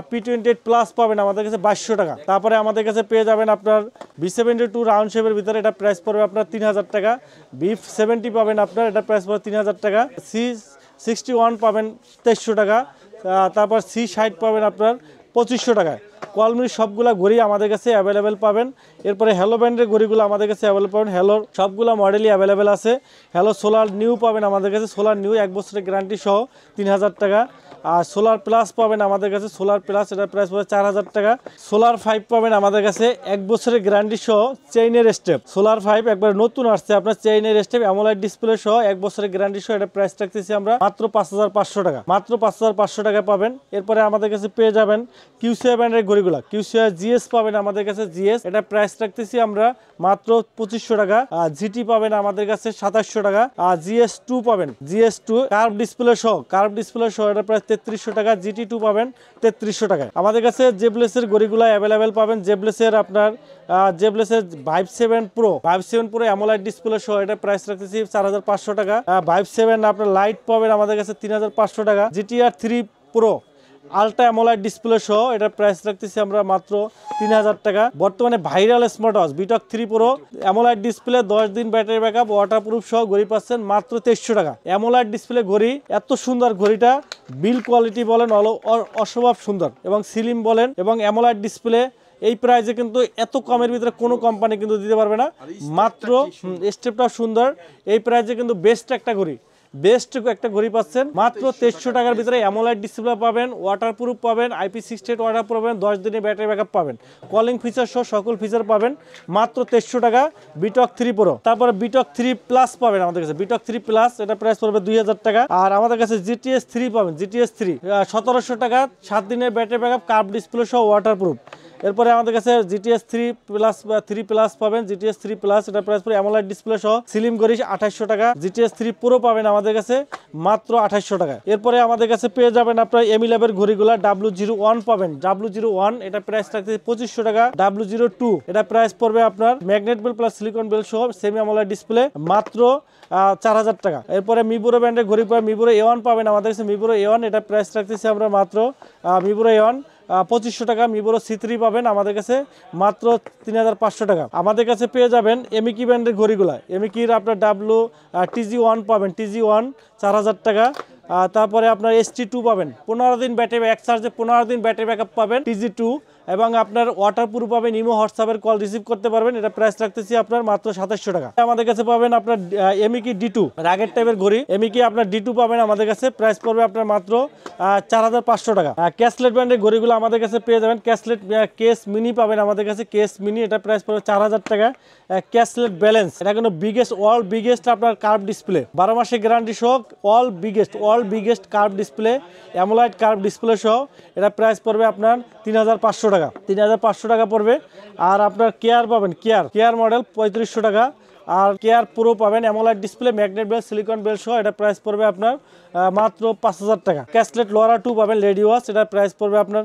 P28 প্লাস পাবেন আমাদের কাছে 2200 টাকা। তারপরে আমাদের কাছে পেয়ে যাবেন আপনার V72 রাউন্ড শেপের ভিতরে, এটা প্রাইস পড়বে আপনার 3000 টাকা। V70 পাবেন আপনার, এটা প্রাইস পড়বে 3000 টাকা। C61 পাবেন 2300 টাকা। তারপর C60 পাবেন আপনার 2500 টাকায়। কলমির সবগুলা ঘড়ি আমাদের কাছে অ্যাভেলেবেল পাবেন। এরপরে হ্যালো ব্র্যান্ডের ঘড়িগুলো আমাদের কাছে অ্যাভেলেবল পাবেন। হ্যালোর সবগুলো মডেলই অ্যাভেলেবেল আছে। হ্যালো সোলার নিউ পাবেন আমাদের কাছে, সোলার নিউ 1 বছরের গ্যারান্টি সহ 3000 টাকা। আর সোলার প্লাস পাবেন আমাদের কাছে, সোলার প্লাস, এটার প্রাইস পড়বে 4000 টাকা। সোলার 5 পাবেন আমাদের কাছে 1 বছরের গ্যারান্টি সহ, চেইনের স্টেপ। সোলার 5 একবার নতুন আসছে আপনার, চেইনের স্টেপ, অ্যামোলেড ডিসপ্লে সহ 1 বছরের গ্যারান্টি সহ। এটা প্রাইস রাখতেছি আমরা মাত্র 5500 টাকা, মাত্র 5500 টাকা পাবেন। এরপরে আমাদের কাছে পেয়ে যাবেন কিউসিয়া ব্র্যান্ডের ঘড়িগুলো। কিউসিয়া জিএস পাবেন আমাদের কাছে, জিএস, এটা প্রাইস রাখতেছি আমরা মাত্র 2500 টাকা। আর জিটি পাবেন আমাদের কাছে 2700 টাকা। আর GS2 পাবেন, GS2 কার্ভ ডিসপ্লে সহ, কার্ভ ডিসপ্লে সহ, এটা প্রাইস 3300 টাকা। GT2 পাবেন 3300 টাকায়। আমাদের কাছে জেবলেসের ঘড়িগুলো অ্যাভেলেবেল পাবেন। জেবলেসের আপনার জেবলেসের Vive 7 Pro, Vive 7 Pro AMOLED display সহ, এটা প্রাইস রাখতেছি 4500 টাকা। Vive 7 আপনার লাইট পাবেন আমাদের কাছে 3500 টাকা। GTR 3 Pro ultra AMOLED display সহ, এটার প্রাইস রাখতেছি আমরা মাত্র 3000 টাকা। বর্তমানে viral smart watch বিটক 3 Pro AMOLED display, 10 দিন ব্যাটারি ব্যাকআপ, ওয়াটারপ্রুফ সহ ঘড়ি পাচ্ছেন মাত্র 2300 টাকা। অ্যামোলেড ডিসপ্লে ঘড়ি, এত সুন্দর ঘড়িটা, বিল কোয়ালিটি বলেন অসম্ভব সুন্দর, এবং সিলিম বলেন, এবং অ্যামোলেড ডিসপ্লে এই প্রাইসে কিন্তু এত কমের ভিতরে কোনো কোম্পানি কিন্তু দিতে পারবে না। মাত্র স্টেপটা সুন্দর, এই প্রাইসে কিন্তু বেস্ট একটা ঘড়ি, বেস্ট একটা ঘড়ি পাচ্ছেন মাত্র 2300 টাকার ভিতরে। অ্যামোলেড ডিসপ্লে পাবেন, ওয়াটারপ্রুফ পাবেন, IP68 ওয়াটার পাবেন, 10 দিনের ব্যাটারি ব্যাকআপ পাবেন, কলিং ফিচার সহ সকল ফিচার পাবেন মাত্র 2300 টাকা। বিটক 3 প্রো, তারপরে বিটক 3 প্লাস পাবেন আমাদের কাছে, বিটক 3 প্লাস এটা প্রাইস পড়বে 2000 টাকা। আর আমাদের কাছে GTS 3 পাবেন, GTS 3 1700 টাকা, 7 দিনের ব্যাটারি ব্যাকআপ, কার্ভ ডিসপ্লে সহ ওয়াটারপ্রুফ। এরপরে আমাদের কাছে GTS 3 প্লাস বা 3 প্লাস পাবেন, GTS 3 প্লাস এটা প্রাইস পড়ে অ্যামোলেড ডিসপ্লে সহ সিলিম ঘড়ি 2800 টাকা। GTS 3 প্রো পাবেন আমাদের কাছে মাত্র 2800 টাকা। এরপরে আমাদের কাছে পেয়ে যাবেন আপনার M11 এর ঘড়িগুলা, W01 পাবেন, W01 এটা প্রাইস থাকছে 2500 টাকা। W02 এটা প্রাইস পড়বে আপনার magnet belt plus silicon belt সহ সেমি অ্যামোলেড ডিসপ্লে মাত্র 4000 টাকা। এরপরে মিবুরো ব্র্যান্ডের ঘড়ি পাবেন, মিবুরো A1 পাবেন আমাদের কাছে, মিবুরো A1 এটা প্রাইস রাখতেছি আমরা মাত্র মিবুরো A1 2500 টাকা। মিবুরো C3 পাবেন আমাদের কাছে মাত্র 3500 টাকা। আমাদের কাছে পেয়ে যাবেন এমিকি ব্র্যান্ডের ঘড়িগুলা, এমিকির আপনার TG1 পাবেন, TG1 4000 টাকা। তারপরে আপনার ST2 পাবেন, 15 দিন ব্যাটারি, এক চার্জে 15 দিন ব্যাটারি ব্যাকআপ পাবেন TG2, এবং আপনার ওয়াটারপ্রুফ পাবেন, ইমো হোয়াটসঅ্যাপের কল রিসিভ করতে পারবেন, এটা প্রাইস রাখতেছি আপনার মাত্র 2700 টাকা। আমাদের কাছে পাবেন আপনার এমিকি D2 রাগের টাইপের ঘড়ি, এমিকি আপনার D2 পাবেন আমাদের কাছে, প্রাইস পড়বে আপনার মাত্র 4500 টাকা। ক্যাসলেট ব্র্যান্ডের ঘড়িগুলো আমাদের কাছে পেয়ে যাবেন, ক্যাসলেট কেস মিনি পাবেন আমাদের কাছে, কেস মিনি এটা প্রাইস পড়বে 4000 টাকা। ক্যাসলেট ব্যালেন্স এটা কিন্তু ওয়ার্ল্ড বিগেস্ট আপনার কার্ভ ডিসপ্লে, 12 মাসের গ্যারান্টি সহ world biggest curve display, AMOLED curve display সহ এটা প্রাইস পড়বে আপনার 3500 টাকা, 3500 টাকা পড়বে। আর আপনার কেয়ার পাবেন, কেয়ার মডেল 3500 টাকা। আর কেয়ার প্রো পাবেন, AMOLED display, magnet belt, silicon belt সহ এটা প্রাইস পড়বে আপনার মাত্র 5000 টাকা। ক্যাসলেট লোরা 2 পাবেন, লেডি ওয়াচ, এটা প্রাইস পড়বে আপনার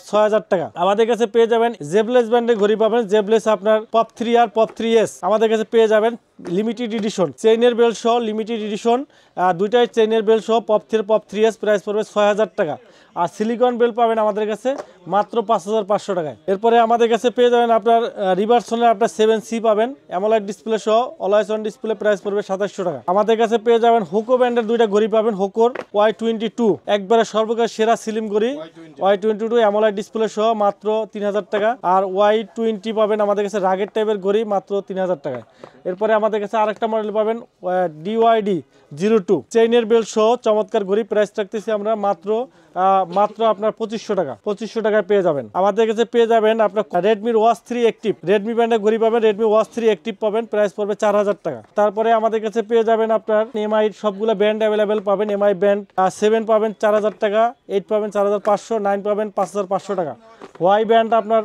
6000 টাকা। আমাদের কাছে পেয়ে যাবেন জেবলেস ব্র্যান্ডের ঘড়ি পাবেন, জেবলেস আপনার পপ 3 আর পপ 3S আমাদের কাছে পেয়ে যাবেন, লিমিটেড এডিশন চেইনের বেল সহ, লিমিটেড এডিশন দুইটাই চেইনের বেল সহ পপ 3S প্রাইস পড়বে 6000 টাকা। আর সিলিকন বেল পাবেন আমাদের কাছে মাত্র 5500 টাকায়। এরপরে আমাদের কাছে পেয়ে যাবেন আপনার রিভার্সনের আপনার 7C পাবেন, অ্যামোলেড ডিসপ্লে সহ, অলওয়েজ অন ডিসপ্লে, প্রাইস পড়বে 2700 টাকা। আমাদের কাছে পেয়ে যাবেন হোকো ব্র্যান্ডের দুইটা ঘড়ি পাবেন, হোকোর Y22 একবারে সর্বকার সেরা সিলিম ঘড়ি, Y22 অ্যামোলেড ডিসপ্লে সহ মাত্র 3000 টাকা। আর Y20 পাবেন আমাদের কাছে রাগের টাইপের ঘড়ি মাত্র 3000 টাকায়। এরপরে আমাদের কাছে আরেকটা মডেল পাবেন DYD02 চেইনের বেল সহ চমৎকার ঘড়ি, প্রাইস রাখতেছি আমরা মাত্র আপনার 2500 টাকায় পেয়ে যাবেন। আমাদের কাছে পেয়ে যাবেন আপনার রেডমি ওয়াচ 3 অ্যাক্টিভ, রেডমি ব্র্যান্ডের ঘড়ি পাবেন, রেডমি ওয়াচ 3 অ্যাক্টিভ পাবেন, প্রাইস পড়বে 4000 টাকা। তারপরে আমাদের কাছে পেয়ে যাবেন আপনার MI সবগুলো ব্র্যান্ড অ্যাভেলেবেল পাবেন, MI ব্র্যান্ড 7 পাবেন 4000 টাকা, 8 পাবেন 4500, 9 পাবেন 5500 টাকা। ওয়াই ব্র্যান্ড আপনার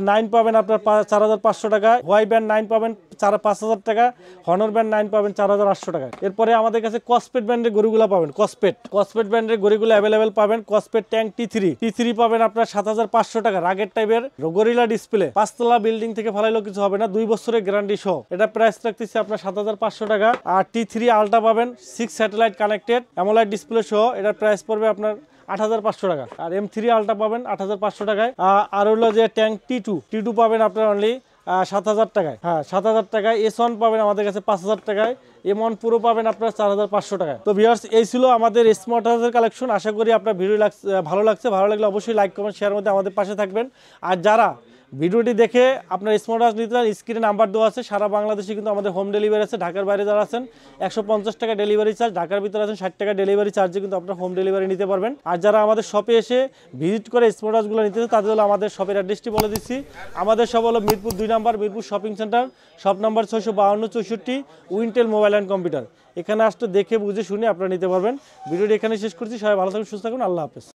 9 পাবেন আপনার 4500 টাকা, ওয়াই ব্র্যান্ড 9 পাবেন 5000 টাকা, হনর ব্র্যান্ড 9 পাবেন 4800 টাকা। এরপরে আমাদের কাছে কসপেট ব্র্যান্ডের ঘড়িগুলো পাবেন, কসপেট ব্র্যান্ডের ঘড়িগুলো অ্যাভেলেবেল পাবেন। কসপেট ট্যাঙ্ক T3 পাবেন আপনার 7500 টাকা, রাগের টাইপের গরিলা ডিসপ্লে, 5 তলা বিল্ডিং থেকে ফালাইলেও কিছু হবে না, 2 বছরের গ্যারান্টি সহ, এটা প্রাইস রাখতেছি আপনার 7500 টাকা। আর T3 আলট্রা পাবেন 6 স্যাটেলাইট কানেক্টেড অ্যামোলেড ডিসপ্লে সহ, এটার প্রাইস পড়বে আপনার 8500 টাকা। আর M3 আলট্রা পাবেন 8500 টাকায়। আর হলো যে ট্যাঙ্ক T2 পাবেন আপনার অনলি 7000 টাকায়, 7000 টাকায়। S1 পাবেন আমাদের কাছে 5000 টাকায়, M1 পুরো পাবেন আপনার 4500 টাকায়। তো ভিউয়ার্স, এই ছিল আমাদের স্মার্ট ওয়াচের কালেকশন। আশা করি আপনার ভিডিও ভালো লাগলে অবশ্যই লাইক কমেন্ট শেয়ার মধ্যে আমাদের পাশে থাকবেন। আর যারা ভিডিওটি দেখে আপনার স্মার্ট ওয়াচ নিতে চান, স্ক্রিনে নাম্বার দেওয়া আছে, সারা বাংলাদেশে কিন্তু আমাদের হোম ডেলিভারি আছে। ঢাকার বাইরে যারা আছেন 150 টাকা ডেলিভারি চার্জ, ঢাকার ভিতরে আছেন 60 টাকা ডেলিভারি চার্জে কিন্তু আপনার হোম ডেলিভারি নিতে পারবেন। আর যারা আমাদের শপে এসে ভিজিট করে স্মার্ট ওয়াচগুলো নিতে চান, তাদের হলো আমাদের শপের অ্যাড্রেসটি বলে দিচ্ছি। আমাদের শপ হলো মিরপুর 2 নম্বর, Mirpur shopping centre, shop number 65264, Wintel mobile and computer. এখানে আসতে দেখে বুঝে শুনে আপনারা নিতে পারবেন। ভিডিওটি এখানে শেষ করছি। সবাই ভালো থাকুন, সুস্থ থাকুন, আল্লাহ হাফেজ।